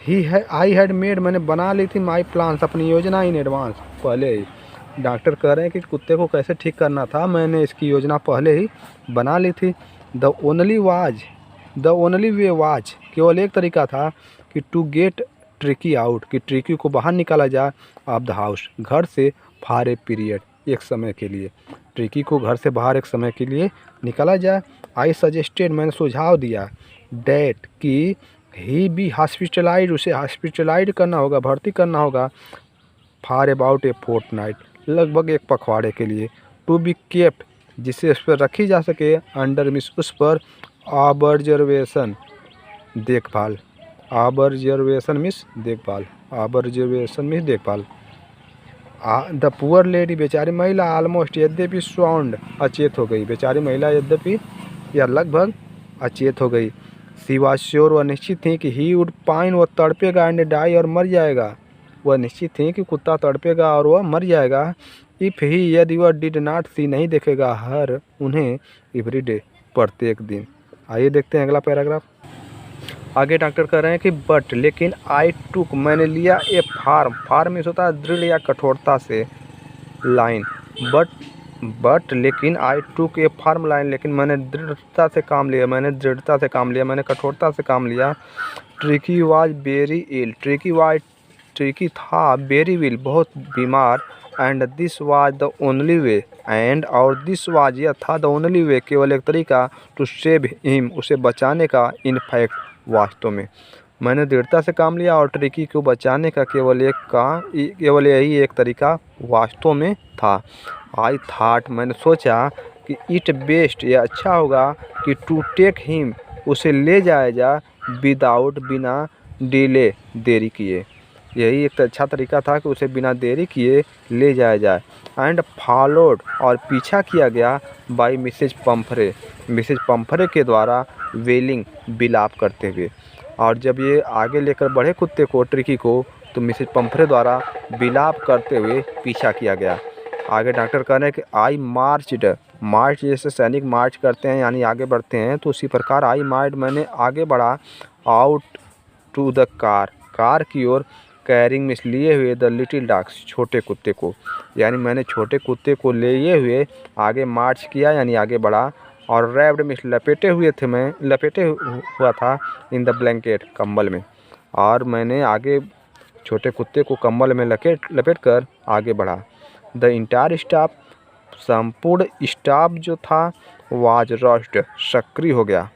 आई हैड मेड, मैंने बना ली थी। माई प्लान्स, अपनी योजना। इन एडवांस, पहले ही। डॉक्टर कह रहे हैं कि कुत्ते को कैसे ठीक करना था, मैंने इसकी योजना पहले ही बना ली थी। द ओनली वे वाज, केवल एक तरीका था कि टू गेट ट्रिकी आउट, कि ट्रिकी को बाहर निकाला जाए। ऑफ द हाउस, घर से। फॉर ए पीरियड, एक समय के लिए। ट्रिकी को घर से बाहर एक समय के लिए निकाला जाए। आई सजेस्टेड, मैंने सुझाव दिया। डैट, कि ही बी हॉस्पिटलाइज, उसे हॉस्पिटलाइज करना होगा, भर्ती करना होगा। फॉर अबाउट ए फोर्टनाइट, लगभग एक पखवाड़े के लिए। टू बी केप्ट, जिसे उस पर रखी जा सके। अंडर मीन्स उस पर। ऑब्जर्वेशन, देखभाल। ऑब्जर्वेशन मीन्स देखभाल। द पुअर लेडी, बेचारी महिला। ऑलमोस्ट, यद्यपि। साउंड, अचेत हो गई, बेचारी महिला यद्यपि या लगभग अचेत हो गई। सी वाज श्योर, वह निश्चित थी कि ही वुड पाइन, वह तड़पेगा। एंड डाई, और मर जाएगा। वह निश्चित थी कि कुत्ता तड़पेगा और वह मर जाएगा। इफ़ ही, यदि वह डिड नॉट सी, नहीं देखेगा हर, उन्हें, एवरी डे, प्रत्येक दिन। आइए देखते हैं अगला पैराग्राफ। आगे डॉक्टर कह रहे हैं कि बट, लेकिन। आई टुक, मैंने लिया। ए फार्म मीन्स होता है दृढ़ या कठोरता से, लाइन। बट लेकिन। आई टुक ए फार्म लाइन, लेकिन मैंने दृढ़ता से काम लिया, मैंने कठोरता से काम लिया। Tricki was very ill, Tricki था वेरी विल, बहुत बीमार। And this was the only way, और दिस वाज, यह था। द ओनली वे, केवल एक तरीका। टू सेव हिम, उसे बचाने का। इन फैक्ट, वास्तव में। मैंने दृढ़ता से काम लिया और ट्रिकी को बचाने का केवल यही एक तरीका वास्तव में था। आई थाट, मैंने सोचा कि इट बेस्ट, यह अच्छा होगा कि टू टेक हिम, उसे ले जाया जाए। विदाउट, बिना डिले, देरी किए, यही एक अच्छा तरीका था कि उसे बिना देरी किए ले जाया जाए। एंड फॉलोड, और पीछा किया गया। बाई मिसेज पंफरे के द्वारा। वेलिंग, बिलाप करते हुए। और जब ये आगे लेकर बढ़े कुत्ते को, ट्रिकी को, तो मिसेज पंफरे द्वारा विलाप करते हुए पीछा किया गया। आगे डॉक्टर कह रहे हैं कि आई मार्च्ड, मार्च जैसे सैनिक मार्च करते हैं यानी आगे बढ़ते हैं, तो उसी प्रकार आई मार्च मैंने आगे बढ़ा, out to the car, car की ओर, कैरिंग मिस लिए हुए द लिटिल डॉग्स, छोटे कुत्ते को, यानी मैंने छोटे कुत्ते को लिए हुए आगे मार्च किया यानी आगे बढ़ा। और रैप्ड मिस लपेटे हुए थे, मैं लपेटे हुआ था इन द ब्लैंकेट, कंबल में, और मैंने आगे छोटे कुत्ते को कंबल में लपेट कर आगे बढ़ा। द इंटायर स्टाफ, संपूर्ण स्टाफ जो था, वाज रश्ड, सक्रिय हो गया,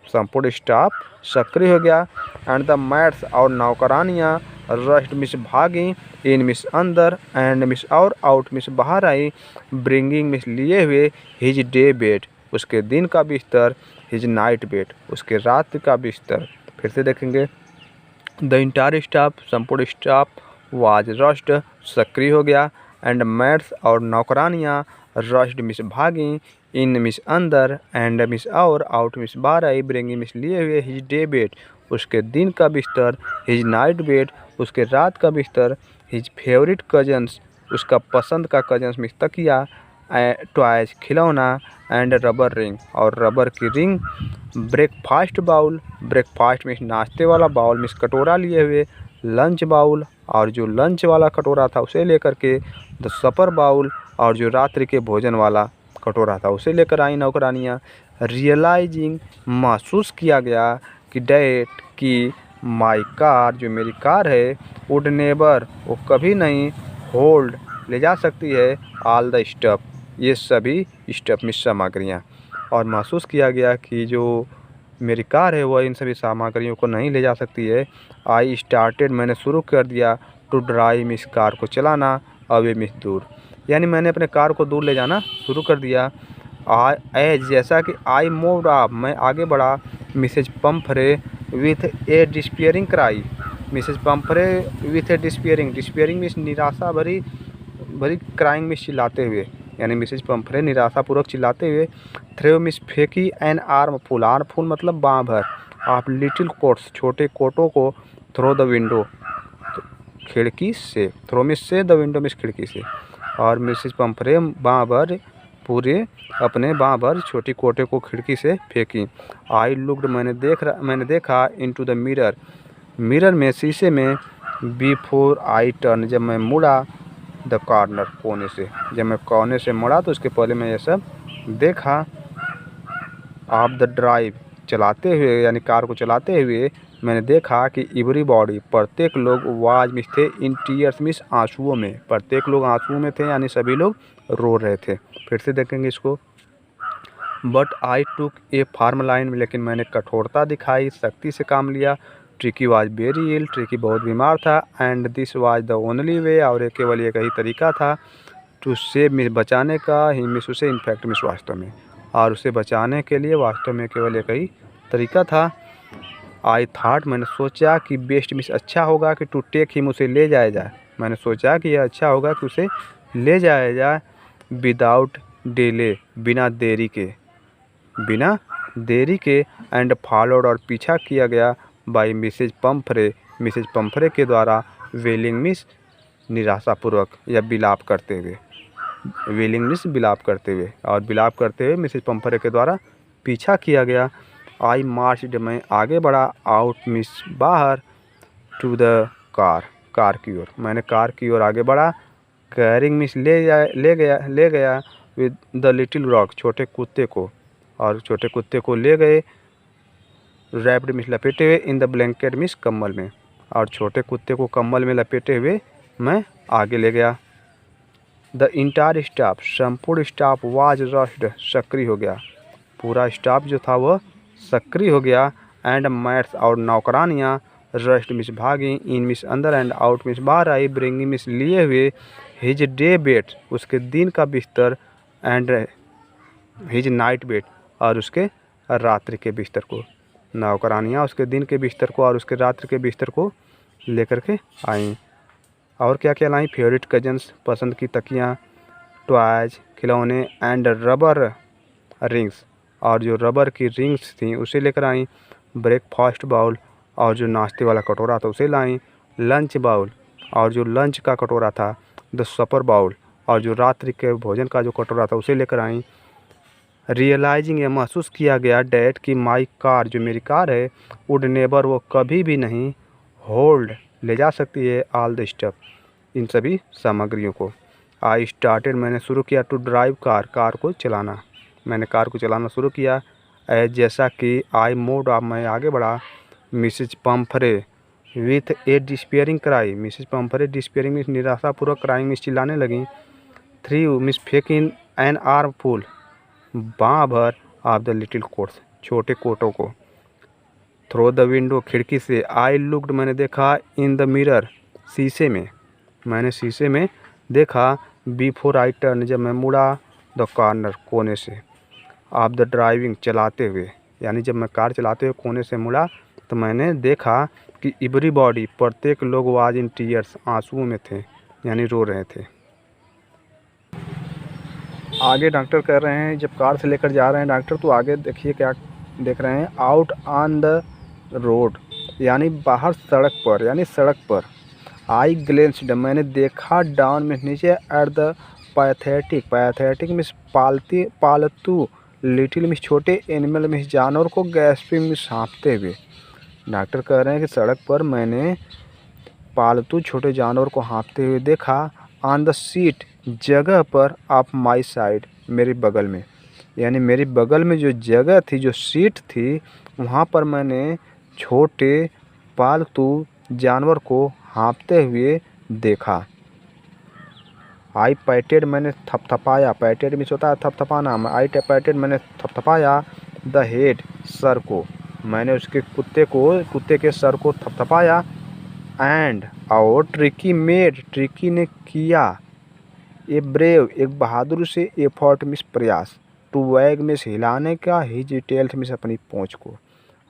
संपूर्ण स्टाफ सक्रिय हो गया। एंड द मैट्स, और नौकरानियाँ, रश्ड मिस भागी, इन मिस अंदर, एंड मिस और आउट मिस बाहर आई, ब्रिंगिंग मिस लिए हुए हिज डे बेड, उसके दिन का बिस्तर, हिज नाइट बेड, उसके रात का बिस्तर। फिर से देखेंगे, द इंटायर स्टाफ, संपूर्ण स्टाफ, वाज रश्ड, सक्रिय हो गया। एंड मैट्स, और नौकरानियाँ, रश्ड मिस भागी, इन मिस अंदर, एंड मिस और आउट मिस बाहर आई, ब्रिंगिंग मिस लिए हुए हिज डे बेड, उसके दिन का बिस्तर, हिज नाइट बेड, उसके रात का बिस्तर, हिज फेवरेट कजन्स, उसका पसंद का कजन्स मिस तकिया, टॉयज खिलौना, एंड रबर रिंग, और रबर की ring, breakfast bowl, breakfast miss नाश्ते वाला, बाउल मिस कटोरा लिए हुए, लंच बाउल, और जो लंच वाला कटोरा था उसे लेकर के, द सपर बाउल, और जो रात्रि के भोजन वाला कटोरा था उसे लेकर आई नौकरानियाँ। रियलाइजिंग, महसूस किया गया कि डैट, की माई कार, जो मेरी कार है, वुड नेबर, वो कभी नहीं, होल्ड, ले जा सकती है, ऑल द स्टफ, ये सभी स्टफ मिस सामग्रियाँ। और महसूस किया गया कि जो मेरी कार है वह इन सभी सामग्रियों को नहीं ले जा सकती है। आई स्टार्टेड, मैंने शुरू कर दिया, टू ड्राइव, मिस कार को चलाना, अवे मिस दूर, यानी मैंने अपने कार को दूर ले जाना शुरू कर दिया। एज, जैसा कि आई मूव्ड अप, मैं आगे बढ़ा, Mrs Pumphrey with a despairing cry, Mrs Pumphrey with a despairing, despairing miss निराशा भरी भरी, क्राइंग मिस चिल्लाते हुए, यानी मिसेज पंफरे निराशापूर्वक चिल्लाते हुए, थ्रो मिस फेंकी N arm full, arm full मतलब बाँ भर, आप लिटिल कोट्स, छोटे कोटों को, थ्रो द विंडो, खिड़की से, थ्रो मिस से, द विंडो मिस खिड़की से, और मिसेज पंफरे बाँ भर, पूरे अपने बाँ भर छोटी कोटे को खिड़की से फेंकी। आई लुक्ड, मैंने देखा, इनटू द मिरर, मिरर में, शीशे में, बिफोर आई टर्न, जब मैं मुड़ा, द कॉर्नर, कोने से, जब मैं कोने से मुड़ा तो उसके पहले मैं ये सब देखा। ऑफ द ड्राइव, चलाते हुए यानी कार को चलाते हुए मैंने देखा कि एवरी बॉडी, प्रत्येक लोग, वाज मिस थे, इन टीयर्स मिस आंसुओं में, प्रत्येक लोग आंसुओं में थे यानी सभी लोग रो रहे थे। फिर से देखेंगे इसको, but I took a firm line, लेकिन मैंने कठोरता दिखाई, सख्ती से काम लिया। Tricki was very ill, Tricki बहुत बीमार था, and this was the only way, और ये केवल एक ही तरीका था, टू सेव मिस, बचाने का, ही मिस उसे, इनफैक्ट मिस वास्तव में, और उसे बचाने के लिए वास्तव में केवल एक ही तरीका था। आई थाट, मैंने सोचा कि बेस्ट मिस, अच्छा होगा कि टू टेक हिम, उसे ले जाया जाए, मैंने सोचा कि यह अच्छा होगा कि उसे ले जाया जाए, विदाउट डिले, बिना देरी के, बिना देरी के, एंड फॉलोड, और पीछा किया गया, by Mrs Pumphrey, Mrs Pumphrey के द्वारा, वेलिंग मिस, निराशापूर्वक या विलाप करते हुए, वेलिंग मिस विलाप करते हुए, और विलाप करते हुए मिसेज पंफरे के द्वारा पीछा किया गया। आई मार्च्ड, मैं आगे बढ़ा, आउट मिस बाहर, टू द कार, कार की ओर, मैंने कार की ओर आगे बढ़ा, कैरिंग मिस ले गया विद द लिटिल डॉग, छोटे कुत्ते को, और छोटे कुत्ते को ले गए, रैप्ड मिस लपेटे हुए, इन द ब्लैंकेट मिस कम्बल में, और छोटे कुत्ते को कम्बल में लपेटे हुए मैं आगे ले गया। द इंटायर स्टाफ, संपूर्ण स्टाफ, वाज रश्ड, सक्रिय हो गया, पूरा स्टाफ जो था वह सक्रिय हो गया। एंड मैट्स, और नौकरानियाँ, रश्ड मिस भागी, इन मिस अंदर, एंड आउट मिस बाहर आई, ब्रिंगिंग मिस लिए हुए हिज डे बेड, उसके दिन का बिस्तर, एंड हिज नाइट बेड, और उसके रात्रि के बिस्तर को, नौकरानियाँ उसके दिन के बिस्तर को और उसके रात्रि के बिस्तर को लेकर के आईं। और क्या क्या लाई, फेवरेट कजन्स, पसंद की तकियाँ, टॉयज खिलौने, एंड रबर रिंग्स, और जो रबर की रिंग्स थी उसे लेकर आईं, ब्रेकफास्ट बाउल, और जो नाश्ते वाला कटोरा था उसे लाईं, लंच बाउल, और जो लंच का कटोरा था द सपर बाउल, और जो रात्रि के भोजन का जो कटोरा था उसे लेकर आई। रियलाइजिंग, ये महसूस किया गया डैट कि माई कार, जो मेरी कार है, वुड नेबर, वो कभी भी नहीं होल्ड, ले जा सकती है ऑल द स्टफ, इन सभी सामग्रियों को। आई स्टार्टेड, मैंने शुरू किया टू ड्राइव कार, कार को चलाना, मैंने कार को चलाना शुरू किया। जैसा कि आई मूव्ड, अब मैं आगे बढ़ा। Mrs Pumphrey with a despairing cry, Mrs Pumphrey despairing means निराशापूर्वक, क्राइंग मिस चिल्लाने लगी। Three means faking an armful, बाँ भर ऑफ द लिटिल कोट्स, छोटे कोटों को। थ्रो द विंडो, खिड़की से। आई लुक्ड, मैंने देखा। इन द मिरर, शीशे में, मैंने शीशे में देखा। बिफोर आई टर्न, जब मैं मुड़ा। द कॉर्नर, कोने से। ऑफ द ड्राइविंग, चलाते हुए, यानी जब मैं कार चलाते हुए कोने से मुड़ा तो मैंने देखा कि एवरीबॉडी, प्रत्येक लोग, वाज इन टीयर्स, आंसुओं में थे, यानी रो रहे थे। आगे डॉक्टर कह रहे हैं, जब कार से लेकर जा रहे हैं डॉक्टर, तो आगे देखिए क्या देख रहे हैं। आउट ऑन द रोड, यानी बाहर सड़क पर, यानी सड़क पर। आई ग्लेंस्ड, मैंने देखा। डाउन में, नीचे। At the pathetic, pathetic means पालतू। लिटिल मीन्स छोटे। एनिमल मीन्स जानवर को। गैस्पिंग मीन्स हाँफते हुए। डॉक्टर कह रहे हैं कि सड़क पर मैंने पालतू छोटे जानवर को हाँफते हुए देखा। ऑन द सीट, जगह पर। ऑफ माई साइड, मेरे बगल में, यानी मेरी बगल में जो जगह थी, जो सीट थी, वहाँ पर मैंने छोटे पालतू जानवर को हाँफते हुए देखा। आई पैटेड, मैंने थपथपाया। पैटेड मीन्स होता है थपथपाना। आई पैटेड, मैंने थपथपाया। द हेड, सर को, मैंने उसके कुत्ते के सर को थपथपाया। एंड, और ट्रिकी मेड, ट्रिकी ने किया। ए ब्रेव, एक बहादुर से। एफर्ट मीन्स प्रयास। टू वैग मीन्स हिलाने का। हिज टेल्थ मीन्स अपनी पूँछ को।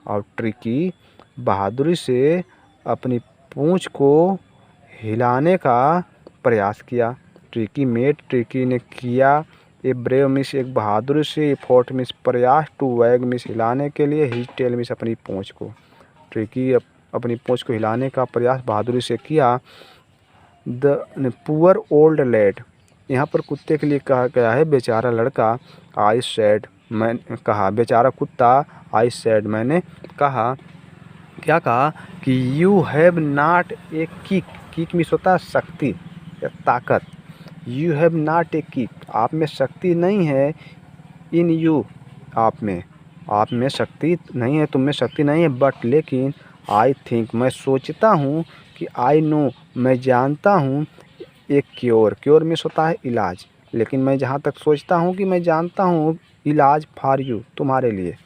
और ट्रिकी बहादुरी से अपनी पूँछ को हिलाने का प्रयास किया। ट्रिकी मेड, ट्रिकी ने किया। ए ब्रेव मीन्स एक बहादुरी से। एफर्ट मीन्स प्रयास। टू वैग मीन्स हिलाने के लिए। हिज टेल मीन्स अपनी पूँछ को। ट्रिकी अपनी पूँछ को हिलाने का प्रयास बहादुरी से किया। द पुअर ओल्ड लैड, यहाँ पर कुत्ते के लिए कहा गया है बेचारा लड़का। आई सैड, मैं कहा, बेचारा कुत्ता। आई सैड, मैंने कहा। क्या कहा कि you have not a kick, kick means होता है शक्ति या ताकत। You have not a kick, आप में शक्ति नहीं है। इन यू, आप में शक्ति नहीं है, तुम में शक्ति नहीं है। बट, लेकिन। आई थिंक, मैं सोचता हूँ कि। आई नो, मैं जानता हूँ। एक क्योर, क्योर मीन्स होता है इलाज, लेकिन मैं जहाँ तक सोचता हूँ कि मैं जानता हूँ इलाज फॉर यू, तुम्हारे लिए।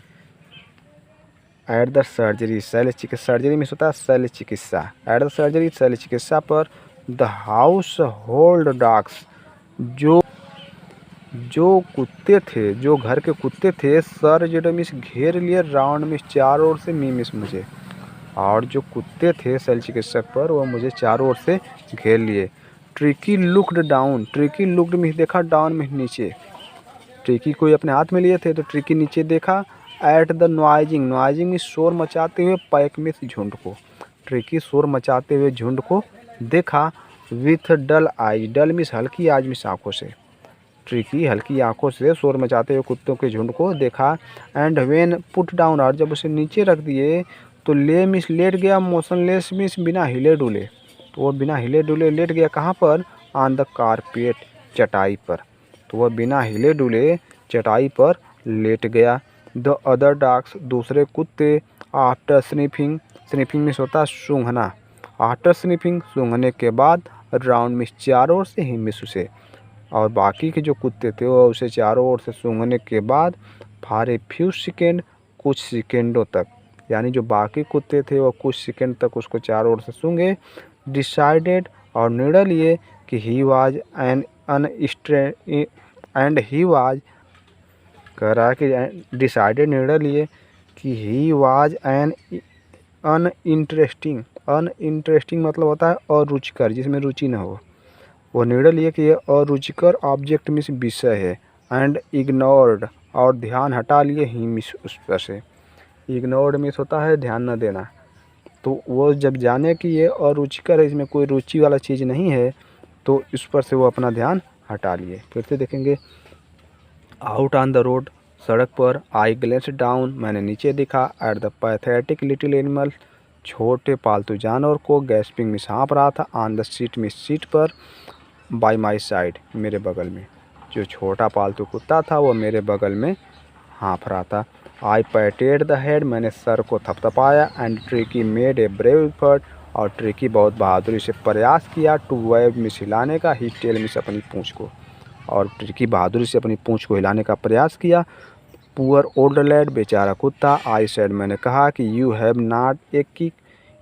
एट द सर्जरी, शल्य चिकित्सा, सर्जरी मीन्स होता है शल्य चिकित्सा। एट द सर्जरी, शल्य चिकित्सा पर। द हाउस होल्ड डॉग्स, जो कुत्ते थे, जो घर के कुत्ते थे। सर्जड मीन्स घेर लिए। राउंड मीन्स चारों ओर से। मी मीन्स मुझे, और जो कुत्ते थे शल्य चिकित्सक पर, वह मुझे चारों ओर से घेर लिए। Tricky looked down, tricky looked means देखा। डाउन मीन्स नीचे। ट्रिकी कोई अपने हाथ में लिए थे तो ट्रिकी नीचे देखा। एट द नॉइजिंग, नॉइजिंग मीन्स शोर मचाते हुए। पैक मीन्स झुंड को। ट्रिकी शोर मचाते हुए झुंड को देखा। With dull I, dull means हल्की, आज मीन्स आँखों से। ट्रिकी हल्की आँखों से शोर मचाते हुए कुत्तों के झुंड को देखा। एंड व्हेन पुट डाउन, और जब उसे नीचे रख दिए तो। ले मीन्स लेट गया। मोशनलेस मीन्स बिना हिले डुले, तो वह बिना हिले डुले लेट गया। कहाँ पर? ऑन द कारपेट, चटाई पर, तो वह बिना हिले डुले चटाई पर लेट गया। द अदर डॉग्स, दूसरे कुत्ते। आफ्टर स्निफिंग, स्निफिंग मीन्स होता है सूंघना। आफ्टर स्निफिंग, सूंघने के बाद। राउंड मीन्स चारों ओर से। ही मीन्स उसे, और बाकी के जो कुत्ते थे वो उसे चारों ओर से सूंघने के बाद। फॉर ए फ्यू सेकेंड, कुछ सेकेंडों तक, यानी जो बाकी कुत्ते थे वो कुछ सेकेंड तक उसको चारों ओर से सूंघे। डिसाइडेड, और निर्णय लिए कि he was an and he was, कह रहा है कि डिसाइडेड, निर्णय लिए कि he was an uninteresting, uninteresting मतलब होता है अरुचिकर, जिसमें रुचि न हो। वो निर्णय लिए कि यह अरुचिकर ऑब्जेक्ट मीन्स विषय है। एंड इग्नोर्ड, और ध्यान हटा लिए। ही मीन्स उस पर से। इग्नोर्ड मीन्स होता है ध्यान न देना। तो वो जब जाने कि ये अरुचिकर है, इसमें कोई रुचि वाला चीज़ नहीं है, तो इस पर से वो अपना ध्यान हटा लिए। फिर से देखेंगे, आउट ऑन द रोड, सड़क पर, आई ग्लेंस डाउन, मैंने नीचे देखा, at the pathetic little animal, छोटे पालतू जानवर को, गैस्पिंग में हाँफ रहा था, ऑन द सीट में सीट पर, बाय माई साइड, मेरे बगल में, जो छोटा पालतू कुत्ता था वो मेरे बगल में हाँफ रहा था। आई पैटेड द हेड, मैंने सर को थपथपाया, and Tricki made a brave effort, और ट्रिकी बहुत बहादुरी से प्रयास किया, टू वेव मिस हिलाने का, ही टेल मिस अपनी पूँछ को, और ट्रिकी बहादुरी से अपनी पूँछ को हिलाने का प्रयास किया। पुअर ओल्ड लैड, बेचारा कुत्ता, आई सेड, मैंने कहा कि you have not a kick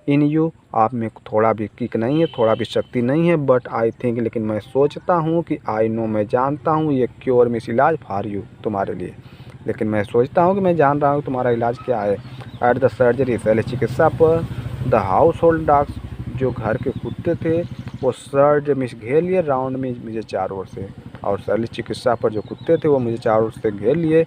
in you, आप में थोड़ा भी किक नहीं है, थोड़ा भी शक्ति नहीं है, बट आई थिंक, लेकिन मैं सोचता हूँ कि, आई नो, मैं जानता हूँ, ये क्योर मिस इलाज फॉर यू, तुम्हारे लिए, लेकिन मैं सोचता हूँ कि मैं जान रहा हूँ तुम्हारा इलाज क्या है। एट द सर्जरी, पहले चिकित्सा पर, द हाउस होल्ड डॉग्स, जो घर के कुत्ते थे वो सर्ज मिस घेर लिए, राउंड में मुझे चारों ओर से, और शल्य चिकित्सा पर जो कुत्ते थे वो मुझे चारों ओर से घेर लिए।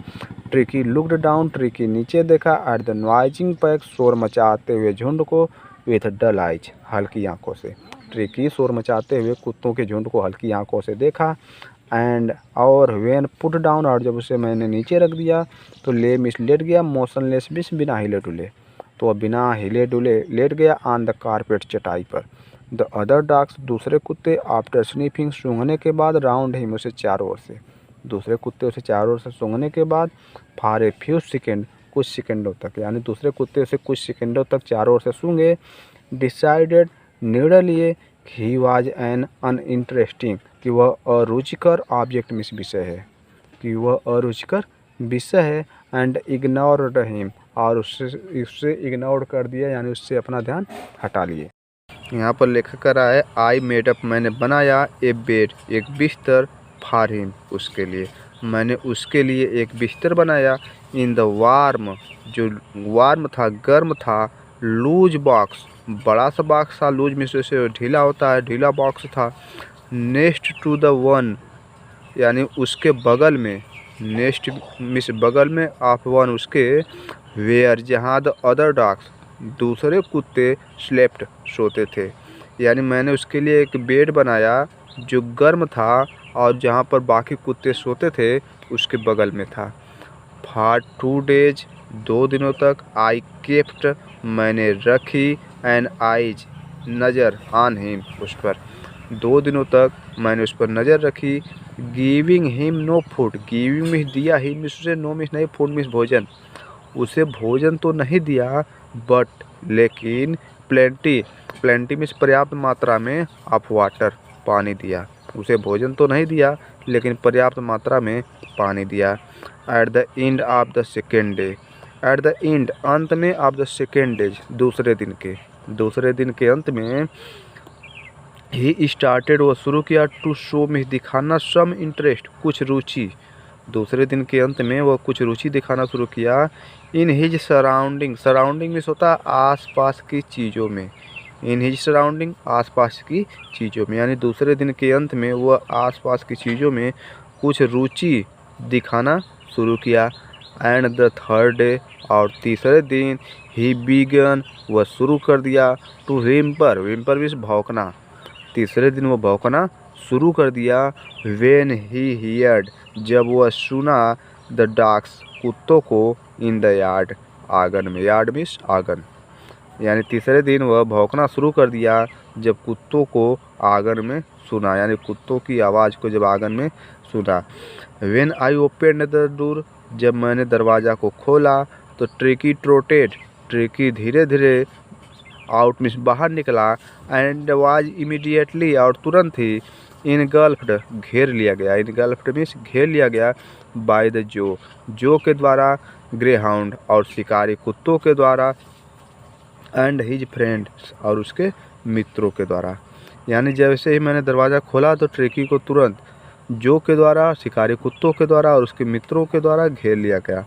ट्रिकी लुक्ड डाउन, ट्रिकी नीचे देखा, एट द नॉइजिंग पैक, शोर मचाते हुए झुंड को, विथ डल आइज, हल्की आंखों से, ट्रिकी शोर मचाते हुए कुत्तों के झुंड को हल्की आंखों से देखा। एंड और वेन पुट डाउन, और जब उसे मैंने नीचे रख दिया तो ले मिस लेट गया, मोशनलेस मिस, बिना हिले डुले, तो वह बिना हिले डुले लेट गया, ऑन द कारपेट, चटाई पर। द अदर डॉग्स, दूसरे कुत्ते, आफ्टर स्नीफिंग, सूंघने के बाद, राउंड हिम, उसे चारों ओर से, दूसरे कुत्ते उसे चारों ओर से सूंघने के बाद, फॉर ए फ्यू सेकेंड, कुछ सेकंडों तक, यानी दूसरे कुत्ते उसे कुछ सेकंडों तक चारों ओर से सूंघे। डिसाइडेड, निर्णय लिए, ही वाज एन अनइंटरेस्टिंग, कि वह अरुचिकर ऑब्जेक्ट मिस विषय है, कि वह अरुचिकर विषय है, एंड इग्नोर्ड हिम, और उससे इग्नोर कर दिया, यानी उससे अपना ध्यान हटा लिए। यहाँ पर लेखक कर रहा है, आई मेड अप, मैंने बनाया, ए बेड, एक बिस्तर, फॉर हिम, उसके लिए, मैंने उसके लिए एक बिस्तर बनाया, इन द वार्म, जो वार्म था, गर्म था, लूज बॉक्स, बड़ा सा बॉक्स था, लूज में से ढीला होता है, ढीला बॉक्स था, नेक्स्ट टू द वन, यानी उसके बगल में, नेक्स्ट मिस बगल में, ऑफ वन, उसके, वेयर, जहाँ द अदर डॉग्स, दूसरे कुत्ते, स्लेप्ट, सोते थे, यानी मैंने उसके लिए एक बेड बनाया जो गर्म था और जहाँ पर बाकी कुत्ते सोते थे उसके बगल में था। फॉर 2 डेज, 2 दिनों तक, आई केप्ट, मैंने रखी, एन आइज, नज़र, ऑन हिम, उस पर, 2 दिनों तक मैंने उस पर नज़र रखी। Giving him no food, giving miss दिया, ही मिस उसे, नो मिस नहीं, फूड मिस भोजन, उसे भोजन तो नहीं दिया, बट, लेकिन, प्लेंटी, प्लेंटी मिस पर्याप्त मात्रा में, ऑफ वाटर, पानी दिया, उसे भोजन तो नहीं दिया लेकिन पर्याप्त मात्रा में पानी दिया। At the end of the second day, at the end, अंत में, ऑफ द सेकेंड डे, दूसरे दिन के अंत में, ही स्टार्टेड, वो शुरू किया, टू शो में, दिखाना, सम इंटरेस्ट, कुछ रुचि, दूसरे दिन के अंत में वह कुछ रुचि दिखाना शुरू किया, इन हिज सराउंडिंग, सराउंडिंग में होता आसपास की चीज़ों में, इन हिज सराउंडिंग, आसपास की चीज़ों में, यानी दूसरे दिन के अंत में वह आसपास की चीज़ों में कुछ रुचि दिखाना शुरू किया। एंड द थर्ड डे, और तीसरे दिन, ही बिगन, वह शुरू कर दिया, टू विम्पर, विम्पर मीन्स भौंकना, तीसरे दिन वो भौंकना शुरू कर दिया। व्हेन ही हियर्ड, जब वह सुना, द डॉग्स, कुत्तों को, इन द यार्ड, आंगन में, यार्ड मीन्स आंगन, यानी तीसरे दिन वह भौंकना शुरू कर दिया जब कुत्तों को आंगन में सुना, यानी कुत्तों की आवाज़ को जब आंगन में सुना। When I open the door, जब मैंने दरवाज़ा को खोला, तो ट्रिकी ट्रोटेड, ट्रिकी धीरे धीरे, आउट मीन्स बाहर निकला, एंड वाज इमीडिएटली, और तुरंत ही, इनगल्फ्ड, घेर लिया गया, इनगल्फ्ड मीन्स घेर लिया गया, बाय द जो के द्वारा, ग्रे हाउंड, और शिकारी कुत्तों के द्वारा, एंड हिज फ्रेंड्स, और उसके मित्रों के द्वारा, यानी जैसे ही मैंने दरवाज़ा खोला तो ट्रिकी को तुरंत जो के द्वारा, शिकारी कुत्तों के द्वारा और उसके मित्रों के द्वारा घेर लिया गया।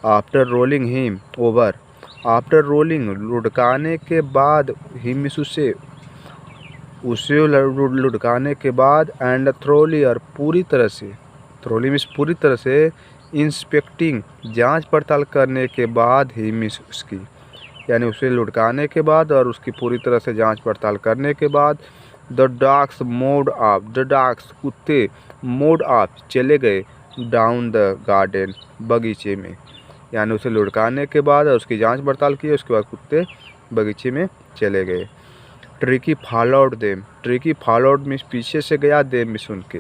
After rolling him over, after rolling, लुढ़काने के बाद, हिम उसे लुढ़काने के बाद, एंड थ्रोली, और पूरी तरह से, थ्रोली मीन्स पूरी तरह से, इंस्पेक्टिंग, जांच पड़ताल करने के बाद, ही मिस उसकी, यानी उसे लुढ़काने के बाद और उसकी पूरी तरह से जांच पड़ताल करने के बाद द डॉग्स कुत्ते मूड ऑफ चले गए डाउन द गार्डन बगीचे में। यानी उसे लुढ़काने के बाद और उसकी जांच पड़ताल की, उसके बाद कुत्ते बगीचे में चले गए। ट्रिकी फॉलोड मीन्स पीछे से गया, देम मीन्स उनके।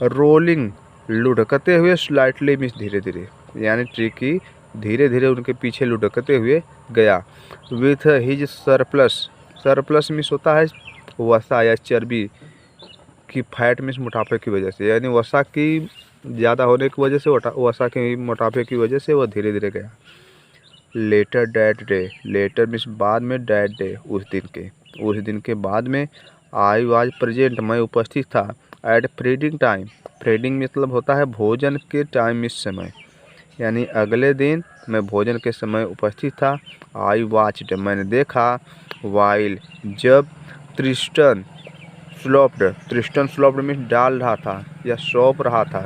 रोलिंग लुढ़कते हुए, स्लाइटली मीन्स धीरे धीरे, यानी ट्रिकी धीरे धीरे उनके पीछे लुढ़कते हुए गया। विथ हिज सरप्लस मीन्स होता है वसा या चर्बी की, फैट मीन्स मोटापे की वजह से, यानी वसा की ज़्यादा होने की वजह से, वसा के मोटापे की वजह से वह धीरे धीरे गया। लेटर मीन्स बाद में, डैट डे उस दिन के बाद में। आई वाज प्रेजेंट मैं उपस्थित था। एट फीडिंग टाइम, फीडिंग मतलब होता है भोजन के टाइम मीन्स समय, यानी अगले दिन मैं भोजन के समय उपस्थित था। आई वाच्ड मैंने देखा। वाइल जब त्रिस्टन स्लोप्ड मीन्स डाल रहा था या सौंप रहा था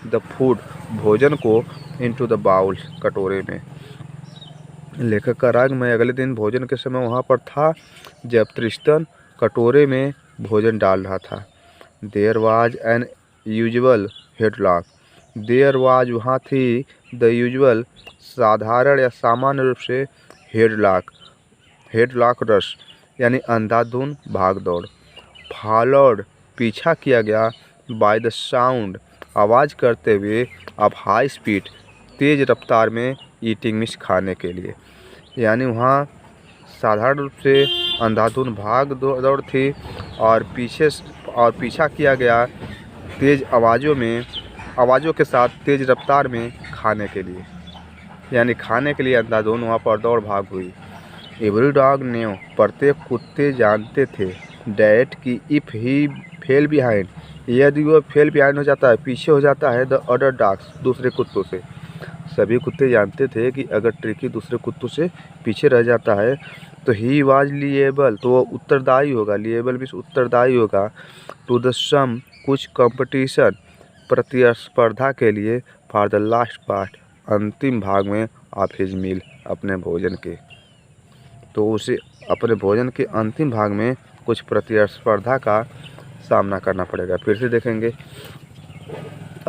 द फूड भोजन को इनटू द बाउल कटोरे में। लेखक का राग, मैं अगले दिन भोजन के समय वहाँ पर था जब त्रिस्टन कटोरे में भोजन डाल रहा था। There was an usual headlock, there was वहाँ थी, द यूजुअल साधारण या सामान्य रूप से, हेडलॉक रश यानी अंधाधुंध भाग दौड़। फॉलोड पीछा किया गया, बाय द साउंड आवाज़ करते हुए, अब हाई स्पीड तेज़ रफ्तार में, ईटिंग मीन्स खाने के लिए। यानी वहाँ साधारण रूप से अंधाधुंध भाग दौड़ थी और पीछा किया गया तेज़ आवाज़ों के साथ तेज़ रफ्तार में खाने के लिए, यानी खाने के लिए अंधाधुंध वहाँ पर दौड़ भाग हुई। एवरी डॉग न्यू प्रत्येक कुत्ते जानते थे, डैट की इफ़ ही फेल बिहाइंड यदि वह फेल बिहाइंड हो जाता है, पीछे हो जाता है, द अदर डॉग्स दूसरे कुत्तों से। सभी कुत्ते जानते थे कि अगर ट्रिकी दूसरे कुत्तों से पीछे रह जाता है तो ही वाज लिएबल, तो वो उत्तरदायी होगा, लिएबल मीन्स उत्तरदायी होगा, टू द सम कुछ कंपटीशन प्रतिस्पर्धा के लिए, फॉर द लास्ट पार्ट अंतिम भाग में, ऑफ हिज मील अपने भोजन के। तो उसे अपने भोजन के अंतिम भाग में कुछ प्रतिस्पर्धा का सामना करना पड़ेगा। फिर से देखेंगे।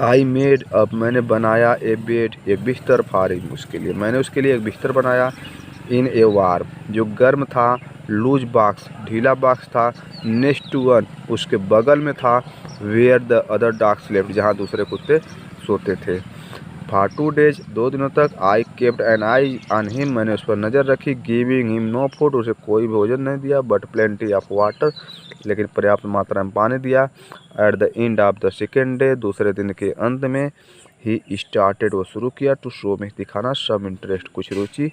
आई मेड अब मैंने बनाया, ए बेड एक बिस्तर, फॉर हिम उसके लिए, मैंने उसके लिए एक बिस्तर बनाया। इन ए वार्म जो गर्म था, लूज बॉक्स ढीला बॉक्स था, नेक्स्ट टू वन उसके बगल में था, where the other dogs slept जहाँ दूसरे कुत्ते सोते थे। फॉर 2 days 2 दिनों तक, I kept an eye on him मैंने उस पर नज़र रखी, गिविंग हिम नो फूड उसे कोई भोजन नहीं दिया, बट प्लेंटी ऑफ वाटर लेकिन पर्याप्त मात्रा में पानी दिया। At the end of the second day दूसरे दिन के अंत में, ही स्टार्टेड वो शुरू किया, टू शो में दिखाना, सम इंटरेस्ट कुछ रुचि,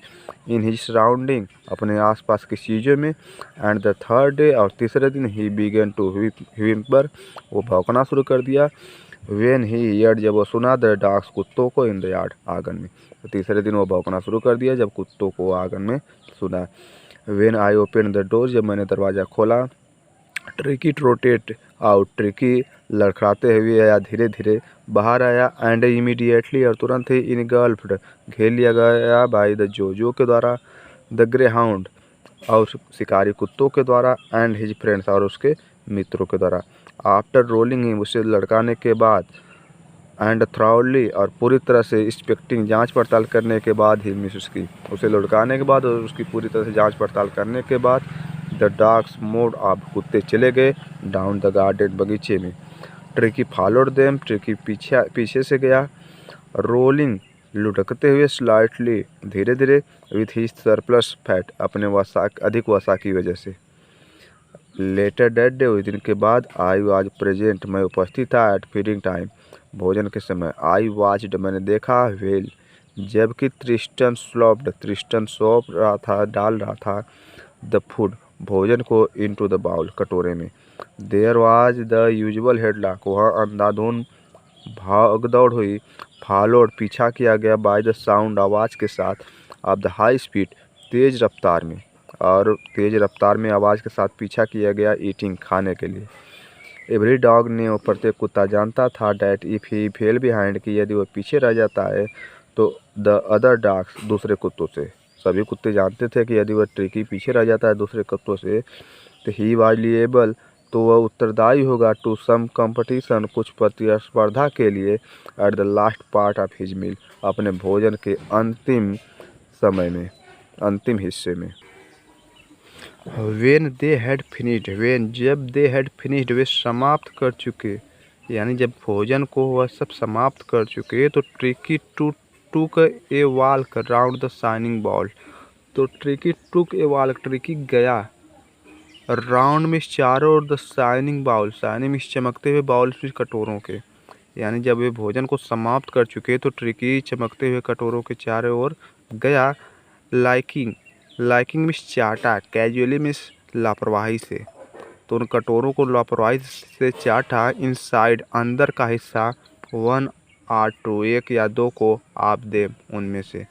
इन हिज सराउंडिंग अपने आसपास की चीज़ों में। एंड द थर्ड डे और तीसरे दिन, ही बिगन टू व्हिम्पर वो भौंकना शुरू कर दिया। वेन ही हियर्ड जब वो सुना, द डॉग्स कुत्तों को, इन द यार्ड आंगन में, तो तीसरे दिन वो भौंकना शुरू कर दिया जब कुत्तों को आंगन में सुना। When I open the door जब मैंने दरवाज़ा खोला, ट्रिकी ट्रोटेड आउट ट्रिकी लड़खड़ाते हुए या धीरे धीरे बाहर आया। एंड इमीडिएटली और तुरंत ही, इन गल्फ्ड घेर लिया गया, बाय द जो के द्वारा, द ग्रे हाउंड और शिकारी कुत्तों के द्वारा, एंड हिज फ्रेंड्स और उसके मित्रों के द्वारा। आफ्टर रोलिंग हिम उसे लड़काने के बाद, एंड थ्राउडली और पूरी तरह से इंस्पेक्टिंग जांच पड़ताल करने के बाद ही, मिस उसकी उसे लुढ़काने के बाद और उसकी पूरी तरह से जांच पड़ताल करने के बाद, द डॉग्स मूड ऑफ कुत्ते चले गए डाउन द गार्डन बगीचे में। ट्रिकी फॉलोड देम ट्रिकी पीछे से गया। रोलिंग लुढ़कते हुए, स्लाइटली धीरे धीरे, विथ हिज सरप्लस फैट अपने अधिक वसा की वजह से। लेटर डेट डे उस दिन के बाद, आई वाज प्रेजेंट मैं उपस्थित था, एट फीडिंग टाइम भोजन के समय। आई वाच्ड मैंने देखा, वेल जबकि त्रिस्टन सौंप रहा था, डाल रहा था, द फूड भोजन को, इनटू द बाउल कटोरे में। देयर वाज द यूजुअल हेडलॉक वहाँ अंधाधुंध भाग दौड़ हुई। फॉलोड पीछा किया गया, बाय द साउंड आवाज़ के साथ, ऑफ द हाई स्पीड तेज़ रफ्तार में, और तेज़ रफ्तार में आवाज़ के साथ पीछा किया गया, ईटिंग खाने के लिए। एवरी डॉग ने प्रत्येक कुत्ता जानता था, that if he fail behind कि यदि वह पीछे रह जाता है तो, द अदर डॉग्स दूसरे कुत्तों से। सभी कुत्ते जानते थे कि यदि वह ट्रिकी पीछे रह जाता है दूसरे कुत्तों से तो ही वाज लिएबल, तो वह उत्तरदायी होगा टू सम कंपटीशन, कुछ प्रतिस्पर्धा के लिए, at the last part of his meal, अपने भोजन के अंतिम समय में, अंतिम हिस्से में। When they had finished, when जब दे हैड फिनिश्ड वे समाप्त कर चुके, यानी जब भोजन को वह सब समाप्त कर चुके तो ट्रिकी टूक a walk round the shining ball, तो ट्रिकी टूक ए वॉक, ट्रिकी गया राउंड में चारों ओर द शाइनिंग बाउल, शाइनिंग में चमकते हुए बाउल में कटोरों के, यानी जब वे भोजन को समाप्त कर चुके तो ट्रिकी चमकते हुए कटोरों के चारों ओर गया। लाइकिंग मिस चाटा, कैजुअली मिस लापरवाही से, तो उन कटोरों को लापरवाही से चाटा। इनसाइड अंदर का हिस्सा, 1 or 2 1 या 2 को आप दे उनमें से,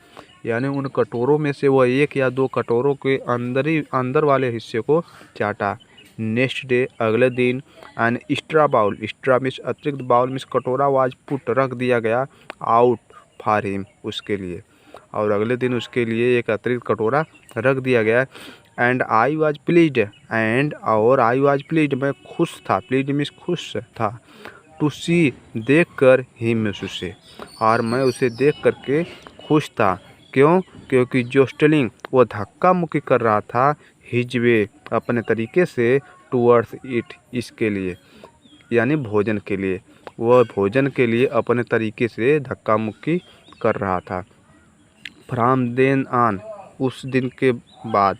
यानी उन कटोरों में से वह 1 या 2 कटोरों के अंदर वाले हिस्से को चाटा। नेक्स्ट डे, अगले दिन, an extra bowl, extra miss अतिरिक्त, बाउल मिस कटोरा, वाज पुट रख दिया गया, आउट फॉर हिम उसके लिए, और अगले दिन उसके लिए एक अतिरिक्त कटोरा रख दिया गया। And I was pleased, and और आई वॉज प्लीज्ड, मैं खुश था, प्लीज्ड मिस खुश था, टू सी देख कर हिम उसे, और मैं उसे देख करके खुश था। क्यों? क्योंकि जोस्टलिंग, वो धक्का मुक्की कर रहा था, हिज वे, अपने तरीके से, टूवर्ड्स इट, इसके लिए, यानी भोजन के लिए, वह भोजन के लिए अपने तरीके से धक्का मुक्की कर रहा था। फ्रॉम देन ऑन, उस दिन के बाद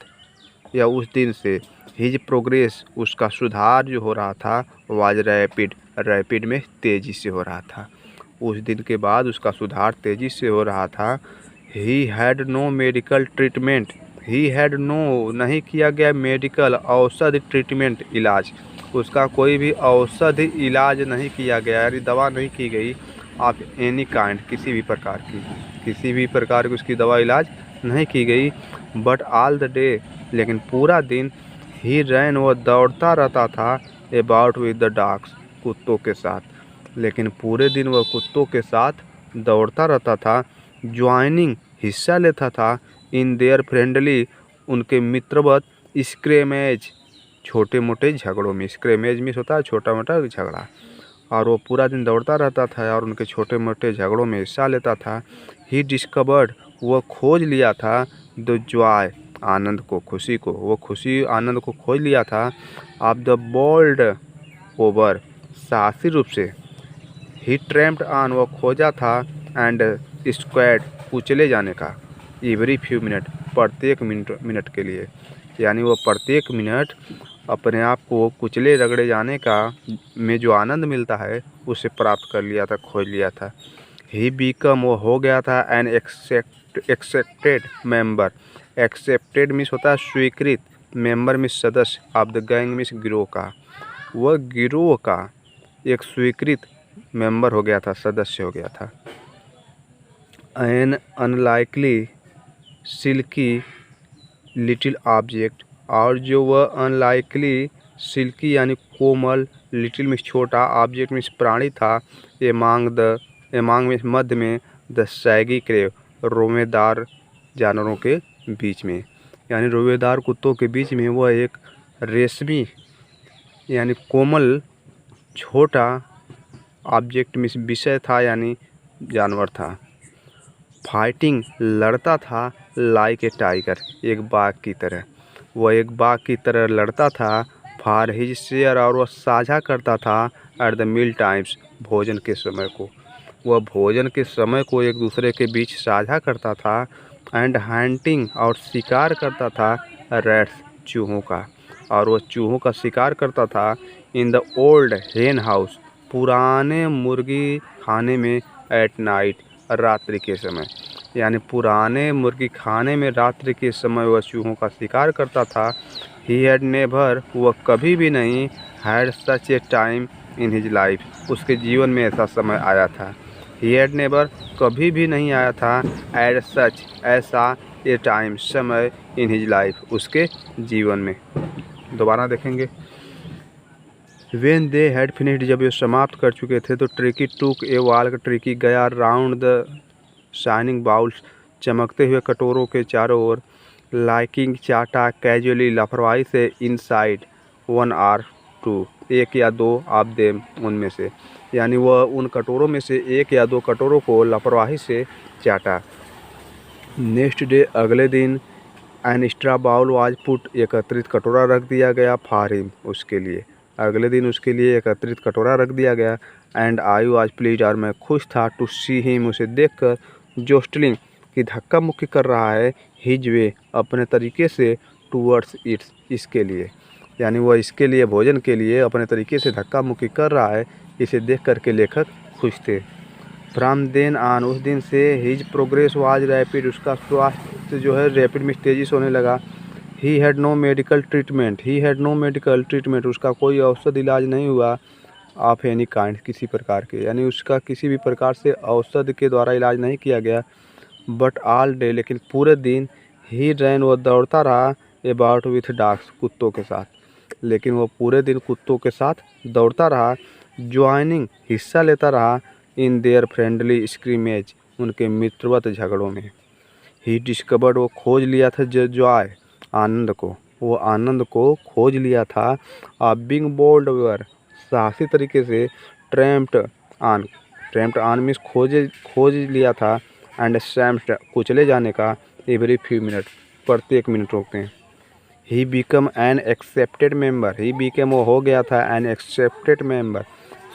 या उस दिन से, हिज प्रोग्रेस, उसका सुधार जो हो रहा था, वाज रैपिड, रैपिड में तेज़ी से हो रहा था, उस दिन के बाद उसका सुधार तेज़ी से हो रहा था। He had no medical treatment, he had no, नहीं किया गया मेडिकल, औषधि ट्रीटमेंट, इलाज, उसका कोई भी औषधि इलाज नहीं किया गया, यानी दवा नहीं की गई, ऑफ एनी काइंड, किसी भी प्रकार की उसकी दवा इलाज नहीं की गई। बट ऑल द डे, लेकिन पूरा दिन, ही रैन, वह दौड़ता रहता था, अबाउट विद द डॉग्स, कुत्तों के साथ, लेकिन पूरे दिन वह कुत्तों के साथ दौड़ता रहता था। ज्वाइनिंग, हिस्सा लेता था, इन देयर फ्रेंडली, उनके मित्रवत, स्क्रेमेज, छोटे मोटे झगड़ों में, स्क्रेमेज में होता है छोटा मोटा झगड़ा, और वो पूरा दिन दौड़ता रहता था और उनके छोटे मोटे झगड़ों में हिस्सा लेता था। ही डिस्कवर्ड, वह खोज लिया था, द जॉय, आनंद को, खुशी को, वो खुशी आनंद को खोज लिया था, ऑफ द बोल्ड ओवर, साहसी रूप से, ही ट्रैम्प्ड ऑन, वह खोजा था, एंड स्क्वाड, कुचले जाने का, एवरी फ्यू मिनट, प्रत्येक मिनट के लिए, यानी वह प्रत्येक मिनट अपने आप को कुचले रगड़े जाने का में जो आनंद मिलता है उसे प्राप्त कर लिया था, खोज लिया था। ही बीकम, वो हो गया था, an accepted member, accepted means होता है स्वीकृत, मेंबर मीन्स सदस्य, ऑफ द गैंग मीन्स गिरोह का, वह गिरोह का एक स्वीकृत मेंबर हो गया था, सदस्य हो गया था। An unlikely silky little object, और जो वह अनलाइकली सिल्की यानी कोमल, लिटिल में छोटा, ऑब्जेक्ट में प्राणी था, एमांग में मध्य में, द सैगी क्रेव, रोमेदार जानवरों के बीच में, यानी रोमेदार कुत्तों के बीच में वह एक रेशमी यानी कोमल छोटा ऑब्जेक्ट में विषय था, यानी जानवर था। फाइटिंग, लड़ता था, लाइक ए टाइगर, एक बाघ की तरह, वह एक बाघ की तरह लड़ता था। फॉर हिज शेयर, और वह साझा करता था, एट द मील टाइम्स, भोजन के समय को, वह भोजन के समय को एक दूसरे के बीच साझा करता था। एंड हंटिंग, और शिकार करता था, रैट्स, चूहों का, और वह चूहों का शिकार करता था। इन द ओल्ड हेन हाउस, पुराने मुर्गी खाने में, एट नाइट, रात्रि के समय, यानी पुराने मुर्गी खाने में रात्रि के समय वह चूहों का शिकार करता था। ही हैड नेवर, वह कभी भी नहीं, had such A time in his life, उसके जीवन में ऐसा समय आया था। ही हैड नेवर, कभी भी नहीं आया था, एड सच, ऐसा, ए टाइम, समय, इन हिज लाइफ, उसके जीवन में। दोबारा देखेंगे। वेन दे हैड फिनिश्ड, जब ये समाप्त कर चुके थे तो ट्रिकी टूक ए वॉक, ट्रिकी गया राउंड द शाइनिंग बाउल्स, चमकते हुए कटोरों के चारों ओर। लाइकिंग चाटा कैजुअली, लापरवाही से, इनसाइड 1 or 2, 1 या 2 ऑफ देम, उनमें से, यानी वह उन कटोरों में से 1 या 2 कटोरों को लापरवाही से चाटा। नेक्स्ट डे, अगले दिन, an extra bowl was put, एकत्रित कटोरा रख दिया गया, फॉर हिम, उसके लिए। अगले दिन उसके लिए एकत्रित कटोरा रख दिया गया। एंड आई वाज प्लीज्ड, और मैं खुश था, टू सी हिम, उसे देखकर, जोस्टलिंग, की धक्का मुक्की कर रहा है, हिज वे, अपने तरीके से, टूवर्ड्स इट्स, इसके लिए, यानी वह इसके लिए, भोजन के लिए अपने तरीके से धक्का मुक्की कर रहा है। इसे देख करके लेखक खुश थे। फ्रॉम देन ऑन, उस दिन से, हिज प्रोग्रेस वाज रैपिड, उसका स्वास्थ्य जो है रैपिड में तेज़ी से होने लगा। He had no medical treatment, उसका कोई औषध इलाज नहीं हुआ, ऑफ एनी काइंड, किसी प्रकार के, यानी उसका किसी भी प्रकार से औषध के द्वारा इलाज नहीं किया गया। बट ऑल डे, लेकिन पूरे दिन, ही रैन, वह दौड़ता रहा, अबाउट विथ डॉग्स, कुत्तों के साथ, लेकिन वो पूरे दिन कुत्तों के साथ दौड़ता रहा। ज्वाइनिंग, हिस्सा लेता रहा, इन देयर फ्रेंडली स्क्रीमेज, उनके मित्रवत झगड़ों में। ही डिस्कवर्ड, वो खोज लिया था, जॉय, आनंद को, वो आनंद को खोज लिया था। बीइंग बोल्ड वर, साहसी तरीके से। ट्रैम्प्ड ऑन मीन्स खोज लिया था। एंड स्टैम्प्ड, कुचले जाने का, एवरी फ्यू मिनट, प्रत्येक मिनट रोकते हैं। He become an accepted member, he become, वो हो गया था, एन एक्सेप्टेड मेंबर,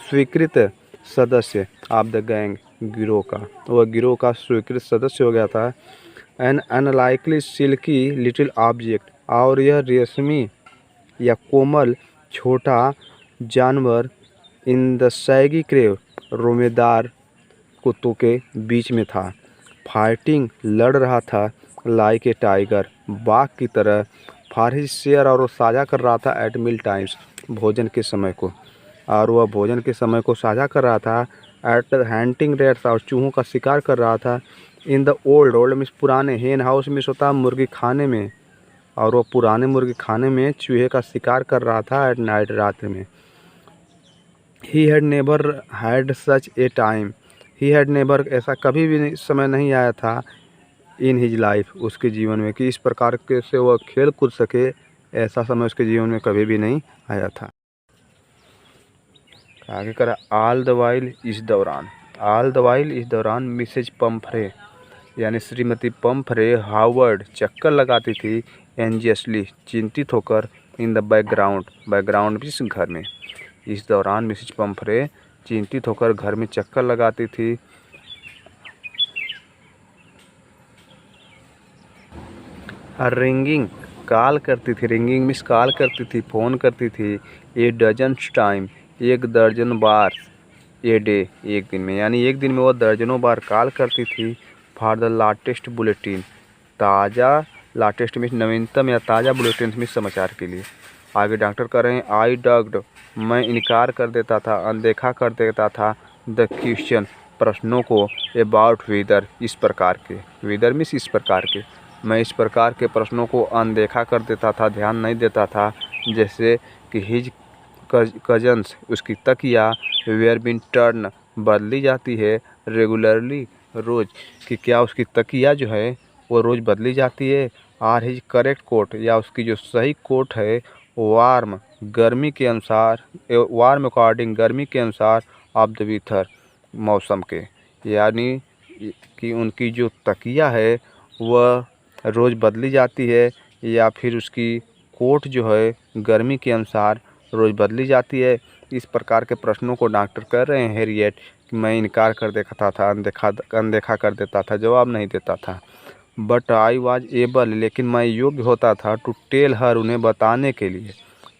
स्वीकृत सदस्य, ऑफ द गैंग, गिरोह का, वह गिरोह का स्वीकृत सदस्य हो गया था। An unlikely silky little object, और यह रेशमी या कोमल छोटा जानवर, इन द सैगी क्रेव, रोमेदार कुत्तों के बीच में था। फाइटिंग, लड़ रहा था, लाइक ए टाइगर, बाघ की तरह। फॉर हिज शेयर, और वो साझा कर रहा था, एट मील टाइम्स, भोजन के समय को, और वह भोजन के समय को साझा कर रहा था। एट हंटिंग रैट्स, और चूहों का शिकार कर रहा था। इन द ओल्ड मीन्स पुराने, हेन हाउस मीन्स होता है मुर्गी खाने में, और वह पुराने मुर्गी खाने में चूहे का शिकार कर रहा था, एट नाइट, रात में। He had never had such A time, he had never, ऐसा कभी भी समय नहीं आया था, इन हिज लाइफ, उसके जीवन में, कि इस प्रकार के से वह खेल कूद सके, ऐसा समय उसके जीवन में कभी भी नहीं आया था। आगे करा, ऑल द वाइल, इस दौरान, ऑल द वाइल, इस दौरान, मिसेज पंफरे, यानी श्रीमती पंफरे हावर्ड, चक्कर लगाती थी, एंजियसली, चिंतित होकर, इन द बैकग्राउंड, बैकग्राउंड भी घर में। इस दौरान मिसेज पंफरे चिंतित होकर घर में चक्कर लगाती थी। रिंगिंग, कॉल करती थी, रिंगिंग मिस कॉल करती थी, फ़ोन करती थी। ए डजन टाइम, 1 दर्जन बार, ए डे, एक दिन में, यानी एक दिन में वह दर्जनों बार कॉल करती थी। फॉर द लाटेस्ट बुलेटिन, ताज़ा, लाटेस्ट मीन्स नवीनतम या ताज़ा, बुलेटिन मीन्स समाचार के लिए। आगे डॉक्टर कह रहे हैं, आई डग्ड, मैं इनकार कर देता था, अनदेखा कर देता था, द क्वेश्चन, प्रश्नों को, अबाउट वेदर, इस प्रकार के, वेदर मीन्स इस प्रकार के, मैं इस प्रकार के प्रश्नों को अनदेखा कर देता था, ध्यान नहीं देता था, जैसे कि हिज कजन्स, उसकी तकिया, वेयर बिन टर्न, बदली जाती है, रेगुलरली, रोज़, कि क्या उसकी तकिया जो है वो रोज़ बदली जाती है। आर हिज करेक्ट कोट, या उसकी जो सही कोट है, वार्म, गर्मी के अनुसार, वार्म अकॉर्डिंग, गर्मी के अनुसार, ऑफ द विथर, मौसम के, यानी कि उनकी जो तकिया है वह रोज़ बदली जाती है, या फिर उसकी कोट जो है गर्मी के अनुसार रोज़ बदली जाती है। इस प्रकार के प्रश्नों को डॉक्टर कर रहे हैं हैरियट, कि मैं इनकार कर देता था, अनदेखा कर देता था, जवाब नहीं देता था। बट आई वाज एबल, लेकिन मैं योग्य होता था, टू टेल हर, उन्हें बताने के लिए,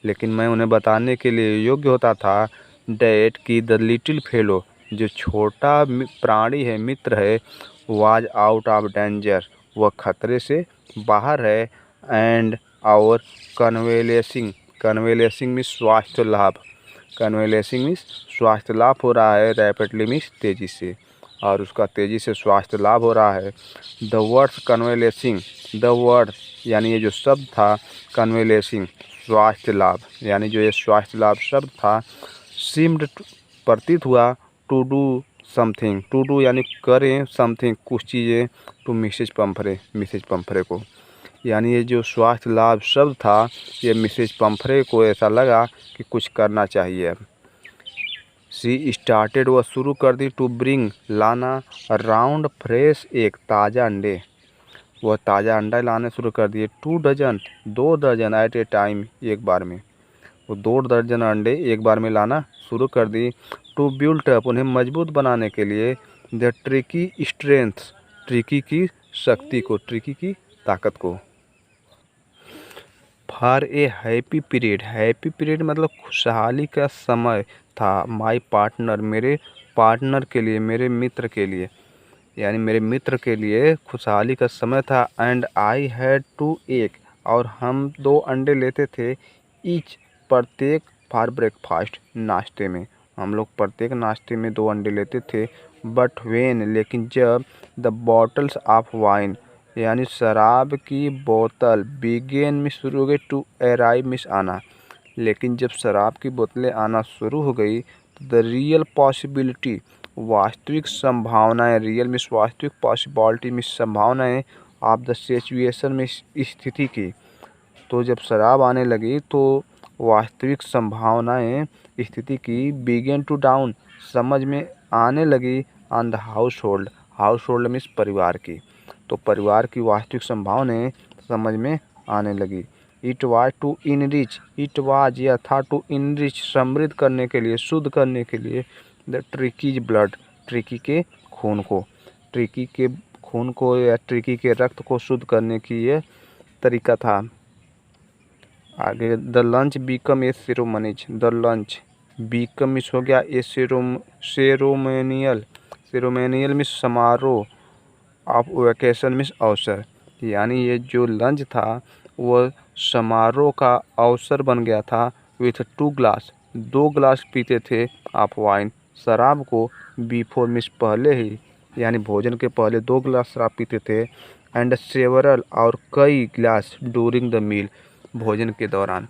लेकिन मैं उन्हें बताने के लिए योग्य होता था, डैट, की द लिटिल फेलो, जो छोटा प्राणी है, मित्र है, वाज आउट ऑफ डेंजर, वह खतरे से बाहर है। एंड आवर कन्वेलेसिंग, कन्वेलेसिंग मीन्स स्वास्थ्य लाभ, कन्वेलेसिंग मीन्स स्वास्थ्य लाभ हो रहा है, रैपिडली मीन्स तेज़ी से, और उसका तेज़ी से स्वास्थ्य लाभ हो रहा है। द वर्ड्स कन्वेलेसिंग, द वर्ड, यानी ये जो शब्द था, कन्वेलेसिंग, स्वास्थ्य लाभ, यानी जो ये स्वास्थ्य लाभ शब्द था, सीम्ड, प्रतीत हुआ, to do something, to do यानी करें समथिंग कुछ चीज़ें, टू मिसेज पंफरे को। यानी ये जो स्वास्थ्य लाभ शब्द था ये मिसेज पंफरे को ऐसा लगा कि कुछ करना चाहिए अब। सी स्टार्टेड, वह शुरू कर दी, टू ब्रिंग लाना अराउंड फ्रेश एग, ताज़ा अंडे। वह ताज़ा अंडा लाने शुरू कर दिए। 2 डजन, 2 दर्जन एट ए टाइम, एक बार में। वो 2 दर्जन अंडे एक बार में लाना शुरू कर दी। टू बिल्ट अप, उन्हें मजबूत बनाने के लिए। द ट्रिकी स्ट्रेंथ, ट्रिकी की शक्ति को, ट्रिकी की ताकत को। For a happy period, happy period मतलब खुशहाली का समय था। माई पार्टनर, मेरे पार्टनर के लिए, मेरे मित्र के लिए, यानी मेरे मित्र के लिए खुशहाली का समय था। And I had to egg, और हम 2 अंडे लेते थे। ईच, प्रत्येक, फॉर ब्रेकफास्ट, नाश्ते में। हम लोग प्रत्येक नाश्ते में 2 अंडे लेते थे। बट वेन, लेकिन जब, द बॉटल्स ऑफ वाइन, यानी शराब की बोतल, बिगेन में शुरू हो गई, टू अराइव मिस आना, लेकिन जब शराब की बोतलें आना शुरू हो गई, द रियल पॉसिबिलिटी, वास्तविक संभावनाएं, रियल मिस वास्तविक, पॉसिबिलिटी मिस संभावनाएं, ऑफ द सिचुएशन में स्थिति की। तो जब शराब आने लगी तो वास्तविक संभावनाएं स्थिति की, बिगेन टू डाउन, समझ में आने लगी, on the house hold, house hold means परिवार की। तो परिवार की वास्तविक संभावनाएं समझ में आने लगी। It was to enrich, it was यह था, टू इनरिच समृद्ध करने के लिए, शुद्ध करने के लिए, द ट्रिकीज ब्लड, ट्रिकी के खून को, ट्रिकी के खून को या ट्रिकी के रक्त को शुद्ध करने की ये तरीका था। आगे, the lunch become a ceremonies, the lunch become means हो गया ए सेरोमेनियल, सेरोमेनियल मिस समारोह, ऑफ वेकेशन मिस अवसर, यानी ये जो लंच था वह समारोह का अवसर बन गया था। विथ 2 ग्लास, 2 ग्लास पीते थे, ऑफ वाइन, शराब को, बिफोर मिस पहले ही, यानी भोजन के पहले 2 ग्लास शराब पीते थे। एंड सेवरल, और कई ग्लास, डूरिंग द मील, भोजन के दौरान।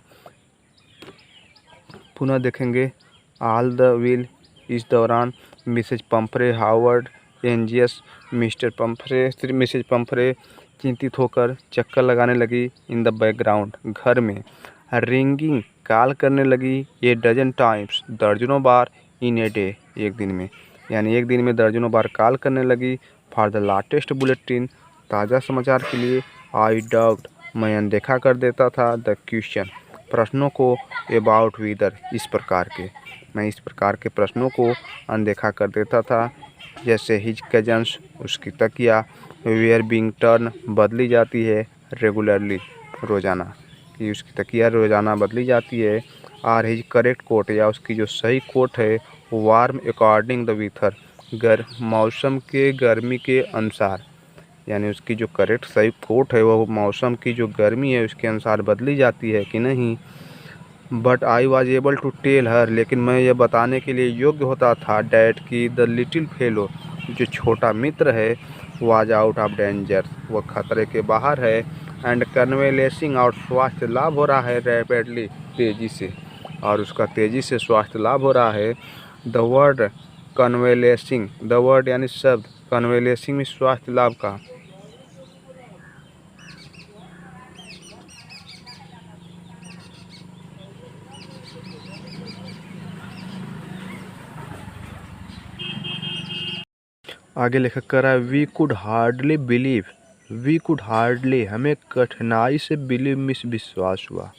पुनः देखेंगे, ऑल द व्हील, इस दौरान, Mrs Pumphrey, hovered, anxious, Mr Pumphrey, Mrs Pumphrey चिंतित होकर चक्कर लगाने लगी। इन द बैकग्राउंड, घर में। रिंगिंग, कॉल करने लगी। ए डजन टाइम्स, दर्जनों बार। इन ए डे, एक दिन में, यानी एक दिन में दर्जनों बार कॉल करने लगी। फॉर द लाटेस्ट बुलेटिन, ताज़ा समाचार के लिए। आई डाउट, मैं अनदेखा कर देता था। द क्वेश्चन, प्रश्नों को। अबाउट वेदर, इस प्रकार के, मैं इस प्रकार के प्रश्नों को अनदेखा कर देता था। जैसे हिज कजन्स, उसकी तकिया। वेयर बीइंग टर्न, बदली जाती है। रेगुलरली, रोज़ाना, कि उसकी तकिया रोज़ाना बदली जाती है। आर हिज करेक्ट कोट, या उसकी जो सही कोट है। वार्म अकॉर्डिंग द वीथर, मौसम के गर्मी के अनुसार, यानी उसकी जो करेक्ट सही कोट है वह मौसम की जो गर्मी है उसके अनुसार बदली जाती है कि नहीं। But I was able to tell her, लेकिन मैं यह बताने के लिए योग्य होता था। डैट की, द लिटिल फेलो, जो छोटा मित्र है, वाज आउट ऑफ डेंजर, वह खतरे के बाहर है। एंड कन्वेलेसिंग, और स्वास्थ्य लाभ हो रहा है। रैपिडली, तेज़ी से, और उसका तेज़ी से स्वास्थ्य लाभ हो रहा है। द वर्ड कन्वेलेसिंग, द वर्ड यानी शब्द, कन्वेलेसिंग में स्वास्थ्य लाभ का। आगे लेखक कर रहा है, we could hardly believe, we could hardly, हमें कठिनाई से बिलीव मिस विश्वास हुआ,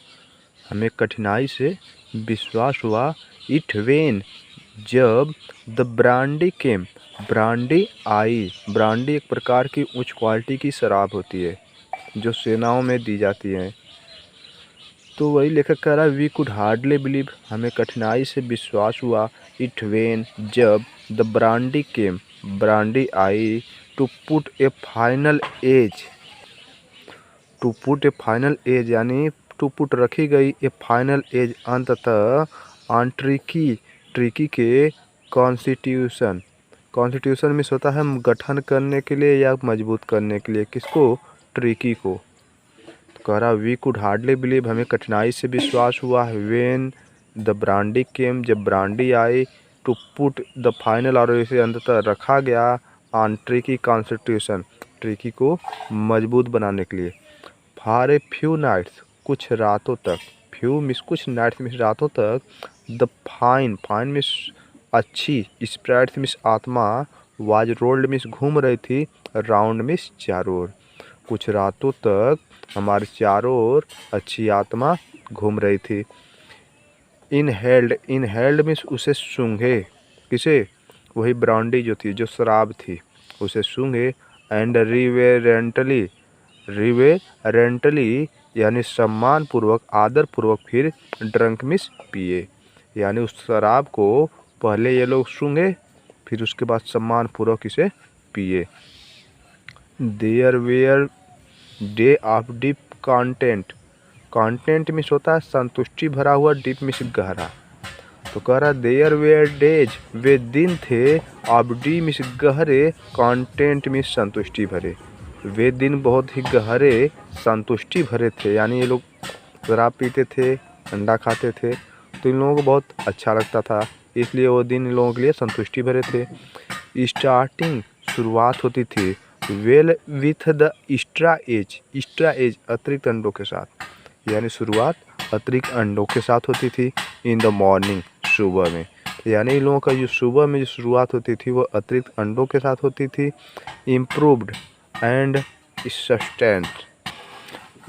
हमें कठिनाई से विश्वास हुआ। इट वेन, जब, the brandy came, brandy I, brandy एक प्रकार की उच्च क्वालिटी की शराब होती है जो सेनाओं में दी जाती है। तो वही लेखक कह रहा है, वी कुड हार्डली बिलीव, हमें कठिनाई से विश्वास हुआ। इट वेन, जब, द ब्रांडी केम, ब्रांडी आई, to put a final edge, to put a final edge यानी टू पुट रखी गई, ए फाइनल एज अंततः, ऑन ट्रिकी, ट्रिकी के कॉन्स्टिट्यूशन, कॉन्स्टिट्यूशन में होता है गठन करने के लिए या मजबूत करने के लिए, किसको, ट्रिकी को। कह रहा, वी कुड हार्डली बिलीव, हमें कठिनाई से विश्वास हुआ। वेन द ब्रांडी केम, जब ब्रांडी आई, टू पुट द फाइनल, और इसे अंततः रखा गया ऑन ट्रिकी कॉन्स्टिट्यूशन, ट्रिकी को मजबूत बनाने के लिए। फॉर ए फ्यू नाइट्स, कुछ रातों तक, फ्यू मिस कुछ नाइट्स मिस रातों तक, द फाइन मिस अच्छी, स्प्रेड्स मिस आत्मा, वाज रोल्ड मिस घूम रही थी, राउंड मिस चारों ओर। कुछ रातों तक हमारे चारों ओर अच्छी आत्मा घूम रही थी। इनहेल्ड मिस उसे सूंघे, किसे? वही ब्रांडी जो थी, जो शराब थी, उसे सूंघे। एंड रिवेरेंटली यानी सम्मानपूर्वक, आदरपूर्वक फिर ड्रंक मिस पिए। यानी उस शराब को पहले ये लोग सूंघे, फिर उसके बाद सम्मानपूर्वक इसे पिए। There were days of deep content, content miss होता है संतुष्टि भरा हुआ, डीप मिस गहरा। तो कह रहा देयर वेयर डेज, वे दिन थे, ऑफ डी मिस गहरे, कंटेंट मिस संतुष्टि भरे। वे दिन बहुत ही गहरे संतुष्टि भरे थे, यानी ये लोग शराब पीते थे, अंडा खाते थे, तो इन लोगों को बहुत अच्छा लगता था, इसलिए वो दिन इन लोगों के लिए संतुष्टि भरे थे। स्टार्टिंग शुरुआत होती थी, well with the extra eggs अतिरिक्त अंडों के साथ, यानी शुरुआत अतिरिक्त अंडों के साथ होती थी। इन द मॉर्निंग, सुबह में, यानी इन लोगों का जो सुबह में जो शुरुआत होती थी वो अतिरिक्त अंडों के साथ होती थी। Improved and sustained,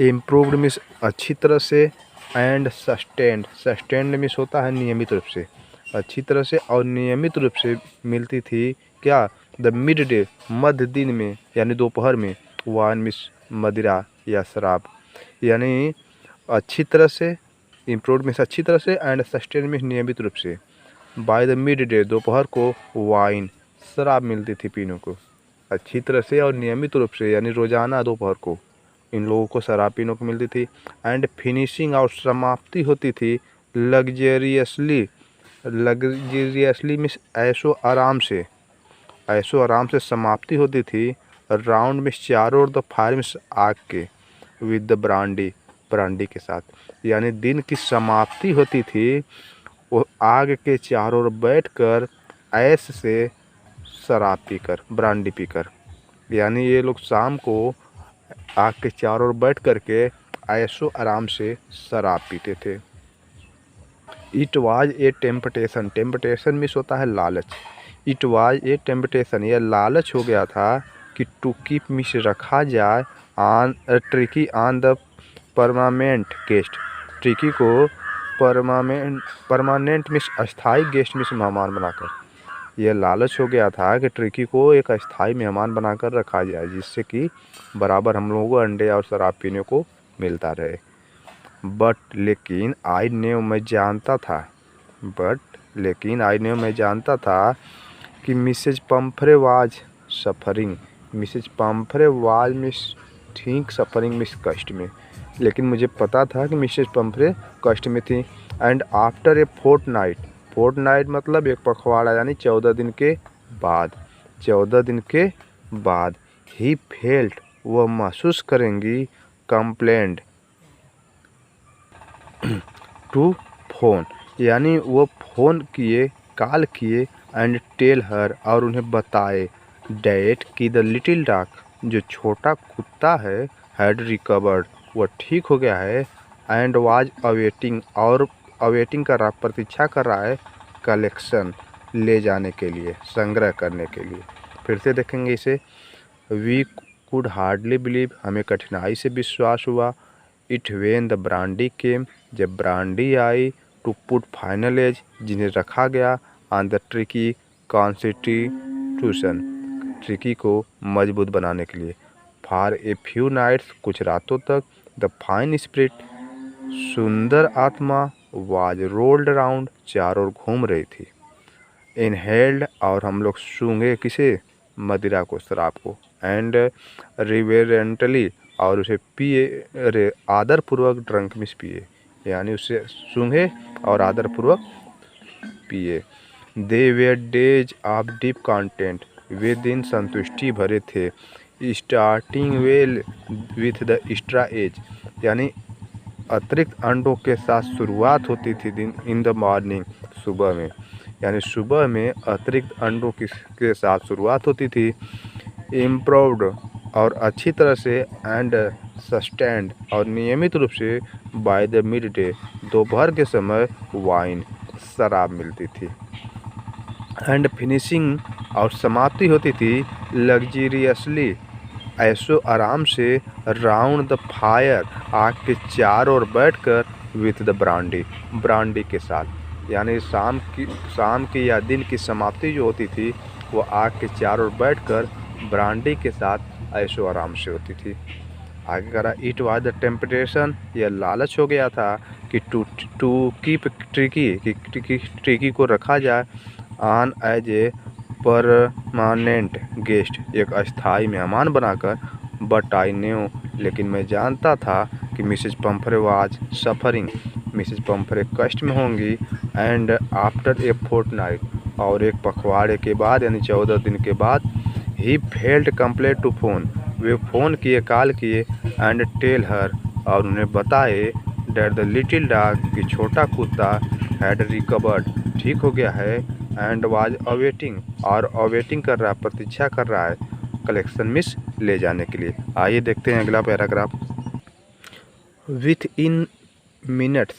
improved means अच्छी तरह से, एंड सस्टेन्ड मीन्स होता है नियमित रूप से, अच्छी तरह से और नियमित रूप से मिलती थी। क्या? द मिड डे, मध्य दिन में, यानी दोपहर में। वाइन मिस मदिरा या शराब, यानी अच्छी तरह से, इम्प्रूव्ड मीन्स अच्छी तरह से, एंड सस्टेन मीन्स नियमित रूप से। बाय द मिड डे, दोपहर को वाइन शराब मिलती थी पीने को, अच्छी तरह से और नियमित रूप से, यानी रोजाना दोपहर को इन लोगों को शराब पीने को मिलती थी। एंड फिनिशिंग, और समाप्ति होती थी लग्जेरियसली मीन्स ऐशो आराम से, ऐशो आराम से समाप्ति होती थी। राउंड में चारों ओर, द फायर में आग के, विद द ब्रांडी के साथ, यानी दिन की समाप्ति होती थी वो आग के चारों ओर बैठकर ऐश से शराब पीकर, ब्रांडी पीकर, यानी ये लोग शाम को आग के चारों ओर बैठ करके ऐशो आराम से शराब पीते थे। It was a temptation, temptation means होता है लालच। इट वाज ए टेम्पटेशन, यह लालच हो गया था कि टू कीप मिस रखा जाए on tricky on the permanent guest, tricky को परमानेंट मिस अस्थाई गेस्ट मिस मेहमान बनाकर, यह लालच हो गया था कि ट्रिकी को एक अस्थाई मेहमान बनाकर रखा जाए, जिससे कि बराबर हम लोगों को अंडे और शराब पीने को मिलता रहे। बट लेकिन आई न्यू, मैं जानता था कि Mrs Pumphrey was suffering, Mrs Pumphrey was miss ठीक सफरिंग मिस कष्ट में, लेकिन मुझे पता था कि मिसेज पम्फ्रे कष्ट में थी। एंड आफ्टर ए फोर्टनाइट मतलब एक पखवाड़ा, यानी 14 दिन के बाद, ही फेल्ट, वह महसूस करेंगी, कंप्लेंट टू फोन, यानी वो फोन किए, कॉल किए, एंड टेल हर, और उन्हें बताए, डैट कि द लिटिल डॉग, जो छोटा कुत्ता है, हैड रिकवर्ड, वह ठीक हो गया है, एंड वाज अवेटिंग, और अवेटिंग कर रहा, प्रतीक्षा कर रहा है, कलेक्शन, ले जाने के लिए, संग्रह करने के लिए। फिर से देखेंगे इसे। वी कुड हार्डली बिलीव, हमें कठिनाई से विश्वास हुआ। It when the brandy came, जब ब्रांडी आई, टू पुट फाइनल एज, जिन्हें रखा गया, on the Tricki constitution, Tricki को मजबूत बनाने के लिए। फॉर ए फ्यू नाइट्स, कुछ रातों तक, द फाइन स्पिरिट, सुंदर आत्मा, वाज रोल्ड अराउंड, चारों ओर घूम रही थी। इनहेल्ड, और हम लोग सूंघे, किसे? मदिरा को, शराब को। एंड रिवेरेंटली, और उसे पिए, आदरपूर्वक, ड्रंक मिस पिए, यानी उसे सूंघे और आदरपूर्वक पिए। They were days of deep content, वे दिन संतुष्टि भरे थे। Starting well with the extra eggs, यानी अतिरिक्त अंडों के साथ शुरुआत होती थी दिन, इन द मॉर्निंग, सुबह में। यानी सुबह में अतिरिक्त अंडों के साथ शुरुआत होती थी। इम्प्रूव्ड और अच्छी तरह से एंड सस्टेन्ड और नियमित रूप से बाय द मिड डे, दोपहर के समय वाइन शराब मिलती थी। एंड फिनिशिंग और समाप्ति होती थी लग्जरियसली, ऐशो आराम से, राउंड द फायर, आग के चारों ओर बैठकर, विथ द ब्रांडी के साथ। यानी शाम की या दिन की समाप्ति जो होती थी वो आग के चारों ओर बैठकर ब्रांडी के साथ ऐशो आराम से होती थी। आगे करा, इट वाज द टेम्पटेशन, यह लालच हो गया था कि टू कीप ट्रिकी को रखा जाए on as a permanent guest, एक अस्थाई मेहमान बनाकर। बट आई न्यू, लेकिन मैं जानता था कि Mrs Pumphrey was suffering, Mrs Pumphrey कष्ट में होंगी। एंड आफ्टर ए फोर्टनाइट, और एक पखवाड़े के बाद यानी 14 दिन के बाद, he felt compelled to phone, वे फ़ोन किए, कॉल किए, एंड टेल हर, और उन्हें बताए, डैट द लिटिल डॉग, कि छोटा कुत्ता, हैड रिकवर्ड, ठीक हो गया है, एंड वाज अवेटिंग, और अवेटिंग कर रहा है, प्रतीक्षा कर रहा है, कलेक्शन मिस ले जाने के लिए। आइए देखते हैं अगला पैराग्राफ। विथ इन मिनट,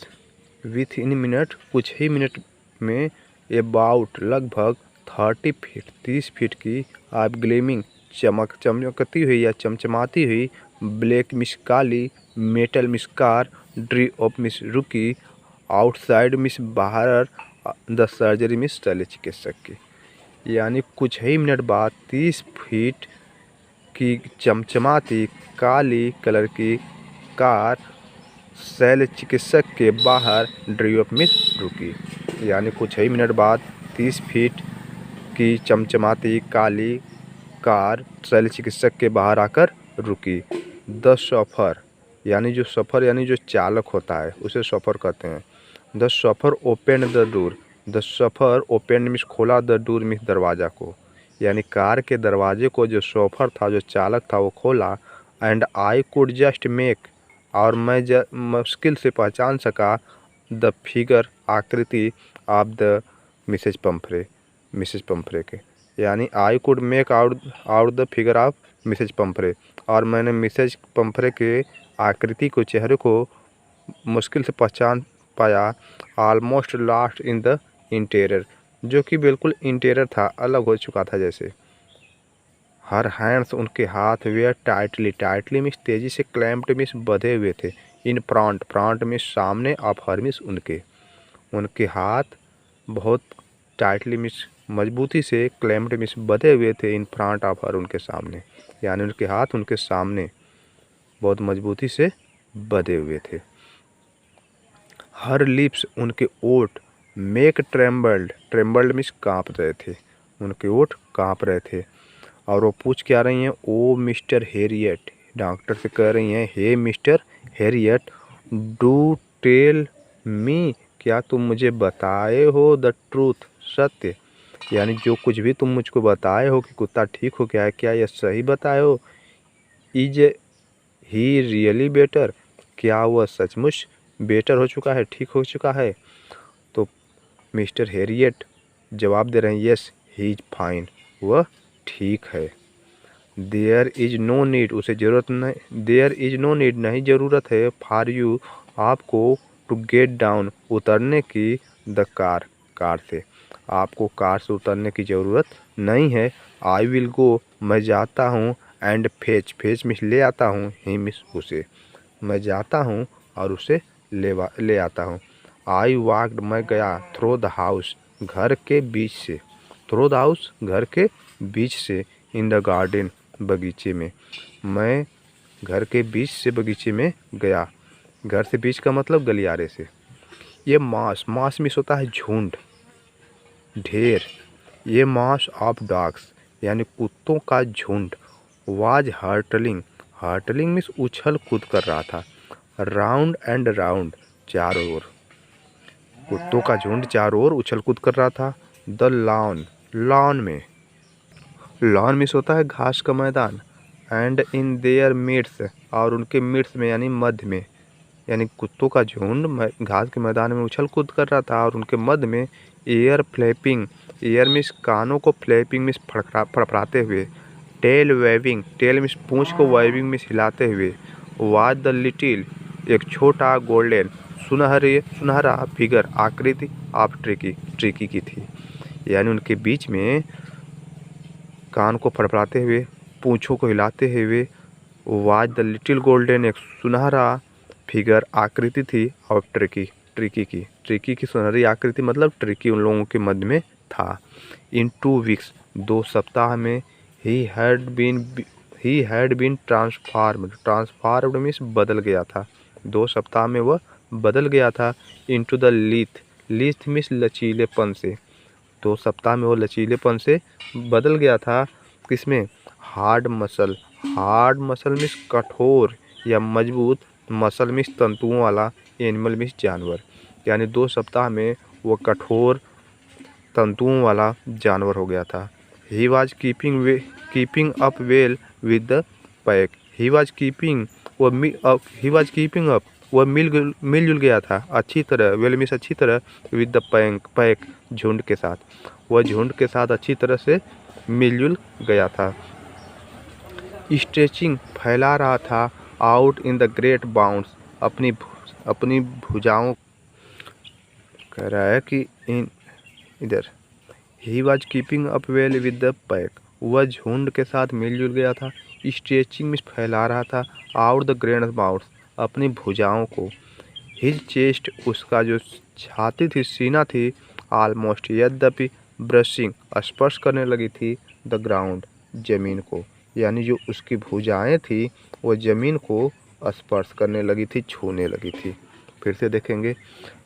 कुछ ही मिनट में, अबाउट, लगभग, 30 फीट, 30 फीट की, आप ग्लेमिंग, चमकती हुई या चमचमाती हुई, ब्लैक मिस काली, मेटल मिस कार, ड्री ऑफ मिस रुकी, आउटसाइड मिस बाहर, द सर्जरी मिस शल्य चिकित्सक की। यानी कुछ ही मिनट बाद 30 फीट की चमचमाती काली कलर की कार शल्य चिकित्सक के बाहर ड्री ऑफ मिस रुकी। यानी कुछ ही मिनट बाद 30 फीट की चमचमाती काली कार शल्य चिकित्सक के बाहर आकर रुकी। द सफ़र, यानी जो चालक होता है उसे सफ़र कहते हैं। The suffer open the door, the suffer open miss खोला, द डोर मिस दरवाज़ा को, यानी कार के दरवाजे को जो सफ़र था, जो चालक था, वो खोला। And I could just make, और मैं मुश्किल से पहचान सका, द फिगर, आकृति, ऑफ द मिसेज पम्फ्रे के, यानी I could make out the figure of Mrs Pumphrey, और मैंने मिसेज पम्फ्रे के आकृति को, चेहरे को मुश्किल से पहचान पाया। Almost last in the interior, जो कि बिल्कुल इंटीरियर था, अलग हो चुका था जैसे। हर हैंड्स, उनके हाथ, वेयर टाइटली मिस तेजी से, क्लैम्प्ड मिस बंधे हुए थे, इन फ्रंट मिस सामने, ऑफ हर मिस उनके हाथ बहुत टाइटली मिस मजबूती से, क्लैम्प्ड मिस बंधे हुए थे, इन फ्रंट ऑफ हर, उनके सामने, यानी उनके हाथ उनके सामने बहुत मजबूती से बंधे हुए थे। हर लिप्स, उनके ओठ, मेक ट्रेम्बल्ड मिस काँप रहे थे, उनके ओठ काँप रहे थे। और वो पूछ क्या रही हैं, ओ मिस्टर हैरियट, डॉक्टर से कह रही हैं, hey Mr Herriot, do tell me, क्या तुम मुझे बताए हो, द ट्रूथ, सत्य, यानी जो कुछ भी तुम मुझको बताए हो कि कुत्ता ठीक हो गया है, क्या यह सही बताए हो। इज ही रियली बेटर, क्या वह सचमुच बेटर हो चुका है, ठीक हो चुका है। तो मिस्टर हैरियट जवाब दे रहे हैं, यस ही इज फाइन, वह ठीक है। देयर इज नो नीड, उसे ज़रूरत नहीं, देयर इज नो नीड, नहीं ज़रूरत है, फॉर यू, आपको, टू गेट डाउन, उतरने की, द कार से, आपको कार से उतरने की ज़रूरत नहीं है। आई विल गो, मैं जाता हूँ, एंड फेच मिस ले आता हूँ, ही मिस उसे, मैं जाता हूँ और उसे ले आता हूँ। आई वॉकड, मैं गया, थ्रो द हाउस, घर के बीच से, थ्रो द हाउस, घर के बीच से, इन द गार्डन, बगीचे में, मैं घर के बीच से बगीचे में गया। घर से बीच का मतलब गलियारे से। ये मास मिस होता है झुंड, ढेर। ये मास ऑफ डॉग्स, यानी कुत्तों का झुंड, वाज हर्टलिंग मिस उछल कूद कर रहा था, राउंड एंड राउंड, चारों ओर, कुत्तों का झुंड चारों ओर उछल कूद कर रहा था। द लॉन में, लॉन मिस होता है घास का मैदान। एंड इन देयर मिड्स, और उनके मिड्स में यानी मध्य में, यानी कुत्तों का झुंड घास के मैदान में उछल कूद कर रहा था और उनके मध्य में, एयर फ्लैपिंग, एयर मीन्स कानों को, फ्लैपिंग मीन्स फड़फड़ाते हुए, टेल वेविंग, टेल मीन्स पूंछ को, वेविंग मीन्स हिलाते हुए, वाज द लिटिल एक छोटा, गोल्डन सुनहरा फिगर आकृति ऑफ ट्रिकी की थी। यानी उनके बीच में कान को फड़फड़ाते हुए, पूंछों को हिलाते हुए, वाज द लिटिल गोल्डन एक सुनहरा फिगर आकृति थी और ट्रिकी की सुनहरी आकृति मतलब ट्रिकी उन लोगों के मध्य में था। इन 2 वीक्स 2 सप्ताह में ही हैड बीन ट्रांसफार्म्ड मीन्स बदल गया था। 2 सप्ताह में वह बदल गया था। इनटू द लीथ मीन्स लचीलेपन से। 2 सप्ताह में वो लचीलेपन से बदल गया था। किसमें? हार्ड मसल मीन्स कठोर या मजबूत, मसल मीन्स तंतुओं वाला, एनिमल मीन्स जानवर। यानी 2 सप्ताह में वो कठोर तंतुओं वाला जानवर हो गया था। He was keeping up well with the pack. He was keeping up, वह मिलजुल गया था अच्छी तरह, वेल मीन्स अच्छी तरह, विद द पैक झुंड के साथ। वह झुंड के साथ अच्छी तरह से मिलजुल गया था। स्ट्रेचिंग फैला रहा था, out in the great bounds, अपनी भुजाओं, कह रहा है कि इधर ही was keeping up well with the pack, वह झुंड के साथ मिलजुल गया था। स्ट्रेचिंग में फैला रहा था, आउट द ग्रेट बाउंड्स, अपनी भुजाओं को। हिज चेस्ट, उसका जो छाती थी, सीना थी, ऑलमोस्ट यद्यपि, ब्रशिंग स्पर्श करने लगी थी, द ग्राउंड जमीन को। यानी जो उसकी भुजाएं थी वो ज़मीन को स्पर्श करने लगी थी, छूने लगी थी। फिर से देखेंगे।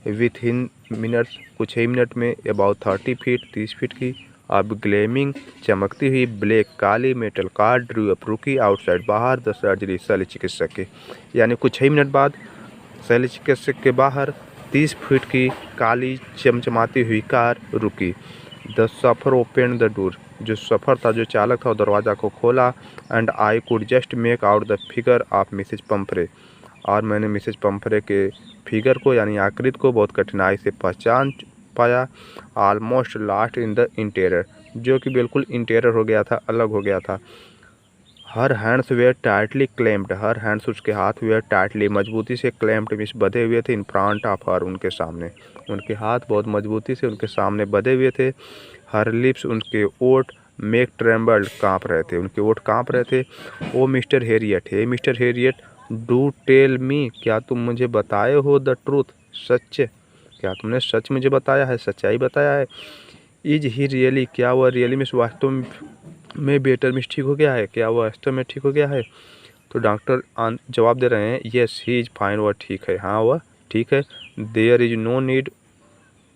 विथ इन मिनट्स, कुछ ही मिनट में, अबाउट 30 फीट 30 फीट की, अब ग्लेमिंग चमकती हुई ब्लैक काली मेटल कार ड्रू अप, रुकी आउटसाइड, बाहर द सर्जरी शल्य चिकित्सक के। यानी कुछ ही मिनट बाद शल्य चिकित्सक के बाहर 30 फीट की काली चमचमाती हुई कार रुकी। The suffer open the door, जो सफ़र था, जो चालक था, वो दरवाज़ा को खोला। And I could just make out the figure of Mrs Pumphrey, और मैंने मिसेज पंफरे के फिगर को यानी आकृति को बहुत कठिनाई से पहचान पाया। Almost last in the interior, जो कि बिल्कुल इंटीरियर हो गया था, अलग हो गया था। Her hands were tightly clamped, her hands उसके हाथ वेयर टाइटली मजबूती से, क्लेम्ड मीन्स बधे हुए थे, इन फ्रंट ऑफ हर, उनके सामने, उनके हाथ बहुत मजबूती से उनके सामने बधे हुए थे। हर लिप्स, उनके ओठ, मेक ट्रेम्बल्ड, काँप रहे थे, उनके ओठ काँप रहे थे। Oh Mr Herriot, hey Mr Herriot, do tell me, क्या तुम मुझे बताए हो, द ट्रूथ, सच, क्या तुमने सच मुझे बताया है, सच्चाई बताया है। इज ही रियली, क्या वह रियली मीन्स वास्तव में बेटर मीन्स ठीक हो गया है, क्या वह वास्तव में ठीक हो गया है। तो डॉक्टर जवाब दे रहे हैं, येस ही इज फाइन, वह ठीक है, हाँ वह ठीक है। There is no need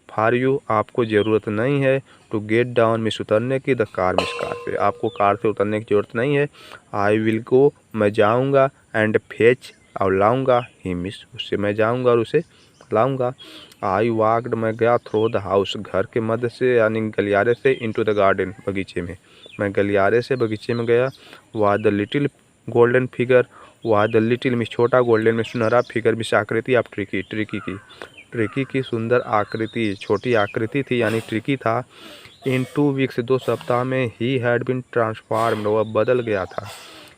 for you, आपको ज़रूरत नहीं है, टू गेट डाउन मीन्स उतरने की, द कार मीन्स कार से, आपको कार से उतरने की ज़रूरत नहीं है। आई विल गो, मैं जाऊँगा, एंड फेच, और लाऊँगा, ही मीन्स उससे मैं जाऊँगा और उसे लाऊँगा। आई वॉकड, मैं गया, थ्रू द हाउस, घर के मध्य से यानी गलियारे से, इनटू द गार्डन, बगीचे में, मैं गलियारे से बगीचे में गया। Was the little golden figure, was the little means छोटा, गोल्डन में सुनहरा, फिगर मीन्स आकृति आप ट्रिकी की सुंदर आकृति, छोटी आकृति थी यानी ट्रिकी था। इन 2 वीक्स 2 सप्ताह में, ही हैड बीन ट्रांसफार्म्ड, वह बदल गया था।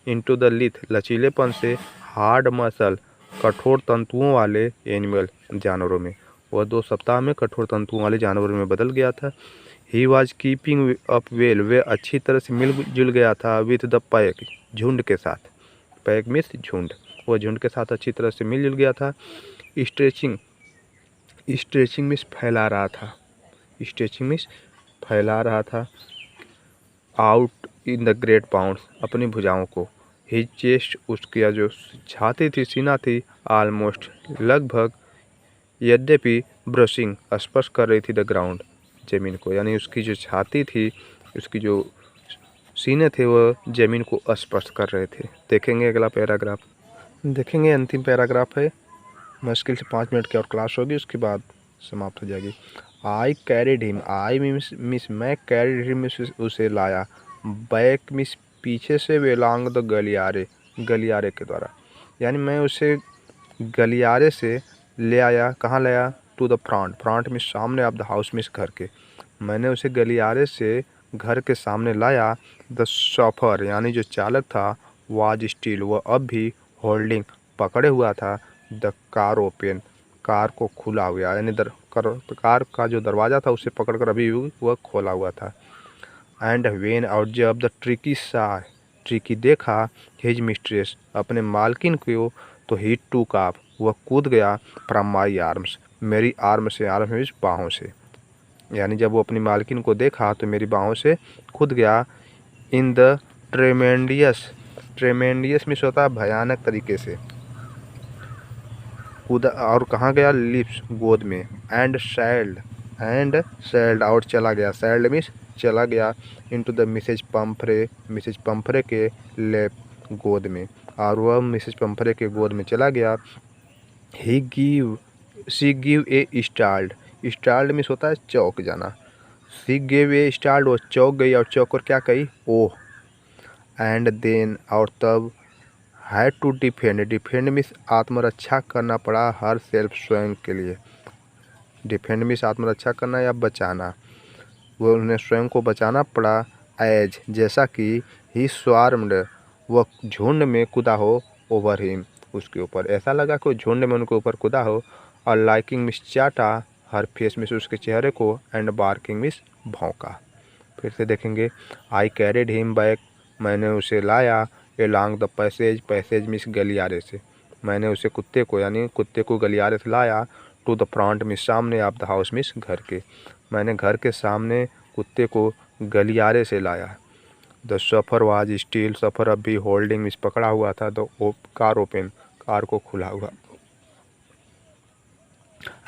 इनटू द लिथ, लचीलेपन से, हार्ड मसल, कठोर तंतुओं वाले, एनिमल, जानवरों में, वह 2 सप्ताह में कठोर तंतुओं वाले जानवरों में बदल गया था। He was keeping up well, वे अच्छी तरह से मिलजुल गया था, विथ द पैक, झुंड के साथ, पैक मीन्स झुंड, वह झुंड के साथ अच्छी तरह से मिलजुल गया था। स्ट्रेचिंग मीन्स फैला रहा था, स्ट्रेचिंग मीन्स फैला रहा था। Out in the great bounds, अपनी भुजाओं को। हिज चेस्ट, उसकी जो छाती थी, सीना थी, ऑलमोस्ट, लगभग, यद्यपि, ब्रशिंग, स्पर्श कर रही थी, द ग्राउंड, ज़मीन को। यानी उसकी जो छाती थी, उसकी जो सीने थे, वह ज़मीन को स्पर्श कर रहे थे। देखेंगे अगला पैराग्राफ, देखेंगे अंतिम पैराग्राफ है। मुश्किल से 5 मिनट की और क्लास होगी, उसके बाद समाप्त हो जाएगी। आई कैरिड हिम, आई मिस मैं, कैरिड हिम उसे लाया, बैक मिस पीछे से, वेलॉन्ग द गलियारे के द्वारा, यानी मैं उसे गलियारे से ले आया, कहाँ लाया, टू द फ्रंट, फ्रंट में सामने ऑफ द हाउस में घर के। मैंने उसे गलियारे से घर के सामने लाया। द शॉफर यानी जो चालक था, वाज स्टिल, वह अब भी होल्डिंग पकड़े हुआ था, द कार ओपन, कार को खुला हुआ, यानी कार का जो दरवाज़ा था उसे पकड़कर अभी वह खोला हुआ था। एंड वेन आउट, जब द ट्रिकी सा, ट्रिकी देखा हिज मिस्ट्रेस, अपने मालकिन को, तो ही टूक ऑफ, वह कूद गया, फ्रॉम माई आर्म्स, मेरी आर्म से, आर्म मीन्स बाहों से, यानी जब वो अपनी मालकिन को देखा तो मेरी बाहों से कूद गया। In the tremendous, tremendous means होता है भयानक तरीके से, कूदा, और कहाँ गया, लिप्स, गोद में। एंड सेल्ड और चला गया, सेल्ड मीन्स चला गया, into the Mrs Pumphrey, Mrs Pumphrey के लेप, गोद में, और वह मिसेज पंफरे के गोद में चला गया। He give, she give a start, start means होता है चौंक जाना। सी गिव ए स्टार्ड, वो चौंक गई, और चौंक कर क्या कही, ओह। एंड देन, और तब, had to defend, defend means आत्मरक्षा करना पड़ा, हर सेल्फ, स्वयं के लिए। डिफेंड मीन्स आत्मरक्षा करना या बचाना, वो उन्हें स्वयं को बचाना पड़ा। एज, जैसा कि, ही स्वार्म्ड, वह झुंड में कूदा हो, ओवर हिम, उसके ऊपर, ऐसा लगा कि झुंड में उनके ऊपर कूदा हो। और लाइकिंग मिस चाटा, हर फेस मिस उसके चेहरे को, एंड बार्किंग मिस भौंका। फिर से देखेंगे। आई कैरिड हिम बैक, मैंने उसे लाया, along the passage, passage miss गलियारे से, मैंने उसे कुत्ते को, यानी कुत्ते को गलियारे से लाया। टू द फ्रंट मिस सामने, ऑफ द हाउस मिस घर के, मैंने घर के सामने कुत्ते को गलियारे से लाया। द सफ़र वाज स्टील, सफ़र अब भी होल्डिंग मिस पकड़ा हुआ था, द कार ओपन, कार को खुला हुआ।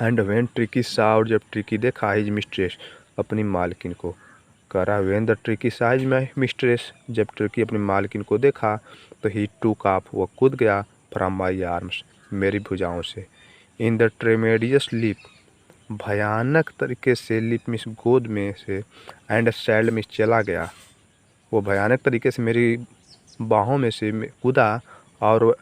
एंड वेन ट्रिकी सा, और जब ट्रिकी देखा हिज मिस्ट्रेस, अपनी मालकिन को, करा वेन द ट्रिकी सा हिज माई मिस्ट्रेस, जब ट्रिकी अपनी मालकिन को देखा तो ही टूक ऑफ, वह कूद गया, फ्रॉम माई आर्म्स, मेरी भुजाओं से। इन द ट्रेमेडियस लिप, भयानक तरीके से, लिप मिस गोद में से, एंड सेल्ड मिस चला गया, वो भयानक तरीके से मेरी बाहों में से कूदा, और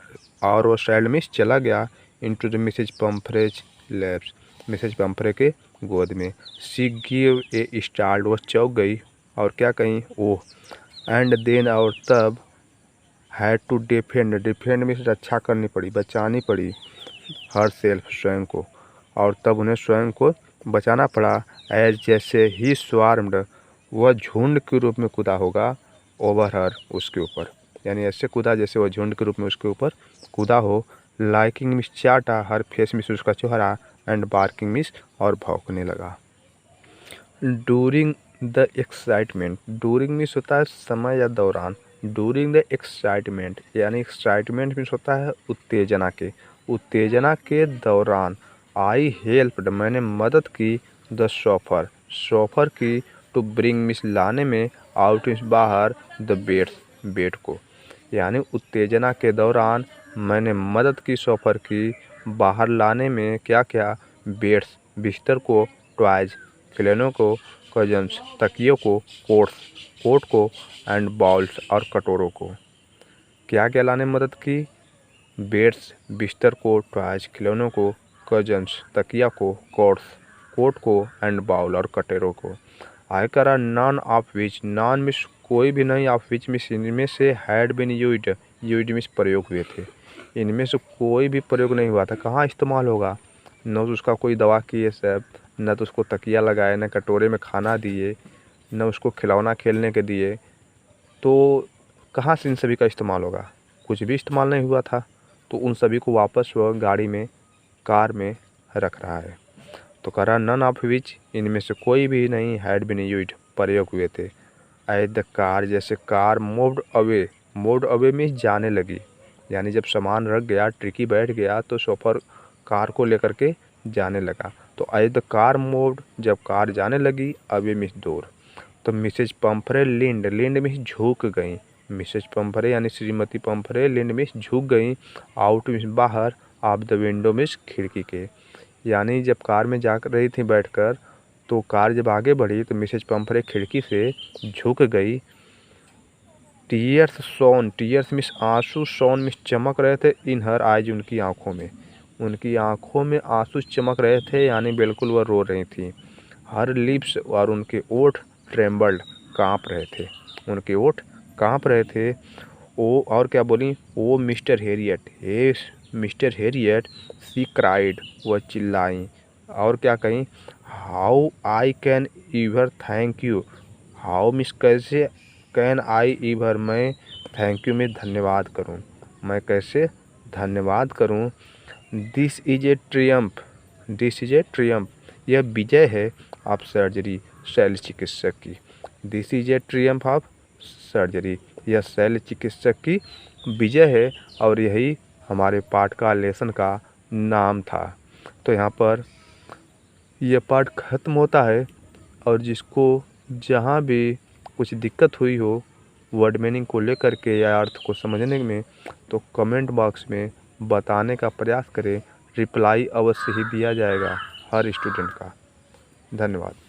वो सेल्ड मिस चला गया, into the Mrs Pumphrey's laps, Mrs Pumphrey के गोद में। सी गिव ए स्टार्ट, वह चौंक गई, और क्या कहीं, ओह। एंड देन, और तब, had to defend, defend means रक्षा करनी पड़ी, बचानी पड़ी, हर सेल्फ, स्वयं को, और तब उन्हें स्वयं को बचाना पड़ा। एज, जैसे ही स्वार्म्ड, वह झुंड के रूप में कूदा होगा, ओवर हर, उसके ऊपर, यानी ऐसे कूदा जैसे वह झुंड के रूप में उसके ऊपर कूदा हो। लाइकिंग मिस चाटा, हर फेस मिस उसका चेहरा, एंड बार्किंग मिस, और भौंकने लगा। During the excitement, during means होता है समय या दौरान, डूरिंग द एक्साइटमेंट, यानी एक्साइटमेंट मीन्स होता है उत्तेजना के, उत्तेजना के दौरान। आई हेल्प्ड, मैंने मदद की, द शॉफर, शॉफर की, टू ब्रिंग मिस लाने में, आउट मीन्स बाहर, द बेड्स, बेड को, यानी उत्तेजना के दौरान मैंने मदद की शॉफर की बाहर लाने में, क्या क्या, बेड्स, बिस्तर को, टॉयज, खिलौनों को, कजन्स, तकियों को, कोट्स, कोट को, एंड बाउल्स, और कटोरों को। क्या क्या लाने में मदद की, बेड्स, बिस्तर को, टॉयज, खिलौनों को, कजन्स, तकिया को, कोट्स, कोट को, एंड बाउल, और कटोरों को। आय करा none of which, non miss कोई भी नहीं, ऑफ विच मिस इनमें से, had been used, used miss प्रयोग हुए थे, इनमें से कोई भी प्रयोग नहीं हुआ था। कहाँ इस्तेमाल होगा, न तो उसका कोई दवा किए सब, न तो उसको तकिया लगाए, न कटोरे में खाना दिए, न उसको खिलौना खेलने के दिए, तो कहाँ से इन सभी का इस्तेमाल होगा, कुछ भी इस्तेमाल नहीं हुआ था। तो उन सभी को वापस वह गाड़ी में, कार में रख रहा है। तो कह रहा नन ऑफ विच, इनमें से कोई भी नहीं, हैड बिन यूज्ड प्रयोग हुए थे। एज द कार, जैसे car, moved away, moved away में जाने लगी, यानी जब सामान रख गया, ट्रिकी बैठ गया, तो शोफर कार को लेकर के जाने लगा। तो एज द कार मूव्ड, जब कार जाने लगी, अवे मिस दूर। तो मिसेज पंफरे लिंड, लिंड मिस झुक गई, मिसेज पंफरे यानी श्रीमती पंफरे, लिंड मिस झुक गई, आउट मिस बाहर, ऑफ द विंडो मिस खिड़की के, यानी जब कार में जा रही थी बैठकर, तो कार जब आगे बढ़ी तो मिसेज पंफरे खिड़की से झुक गई। टीयर्स शोन, टीयर्स मिस आंसू, शोन मिस चमक रहे थे, इन हर आइज, उनकी आंखों में। उनकी आंखों में आंसू चमक रहे थे, यानी बिल्कुल वह रो रही थी। हर लिप्स और उनके ओठ ट्रेम्बल्ड, काँप रहे थे, उनके ओठ काँप रहे थे। ओ और क्या बोली, ओ Mr Herriot, hey Mr Harriet, सी क्राइड, वह चिल्लाई। और क्या कहीं, how I can ईवर thank you, how miss कैसे कैन आई ईवर, मैं थैंक यू में धन्यवाद करूं, मैं कैसे धन्यवाद करूं। This is a Triumph, this is a Triumph, यह विजय है ऑफ सर्जरी, शल्य चिकित्सक की। This is a Triumph of surgery, यह शल्य चिकित्सक की विजय है। और यही हमारे पाठ का लेसन का नाम था। तो यहाँ पर यह पाठ खत्म होता है। और जिसको जहाँ भी कुछ दिक्कत हुई हो वर्ड मीनिंग को लेकर के या अर्थ को समझने में, तो कमेंट बॉक्स में बताने का प्रयास करें। रिप्लाई अवश्य ही दिया जाएगा हर स्टूडेंट का। धन्यवाद।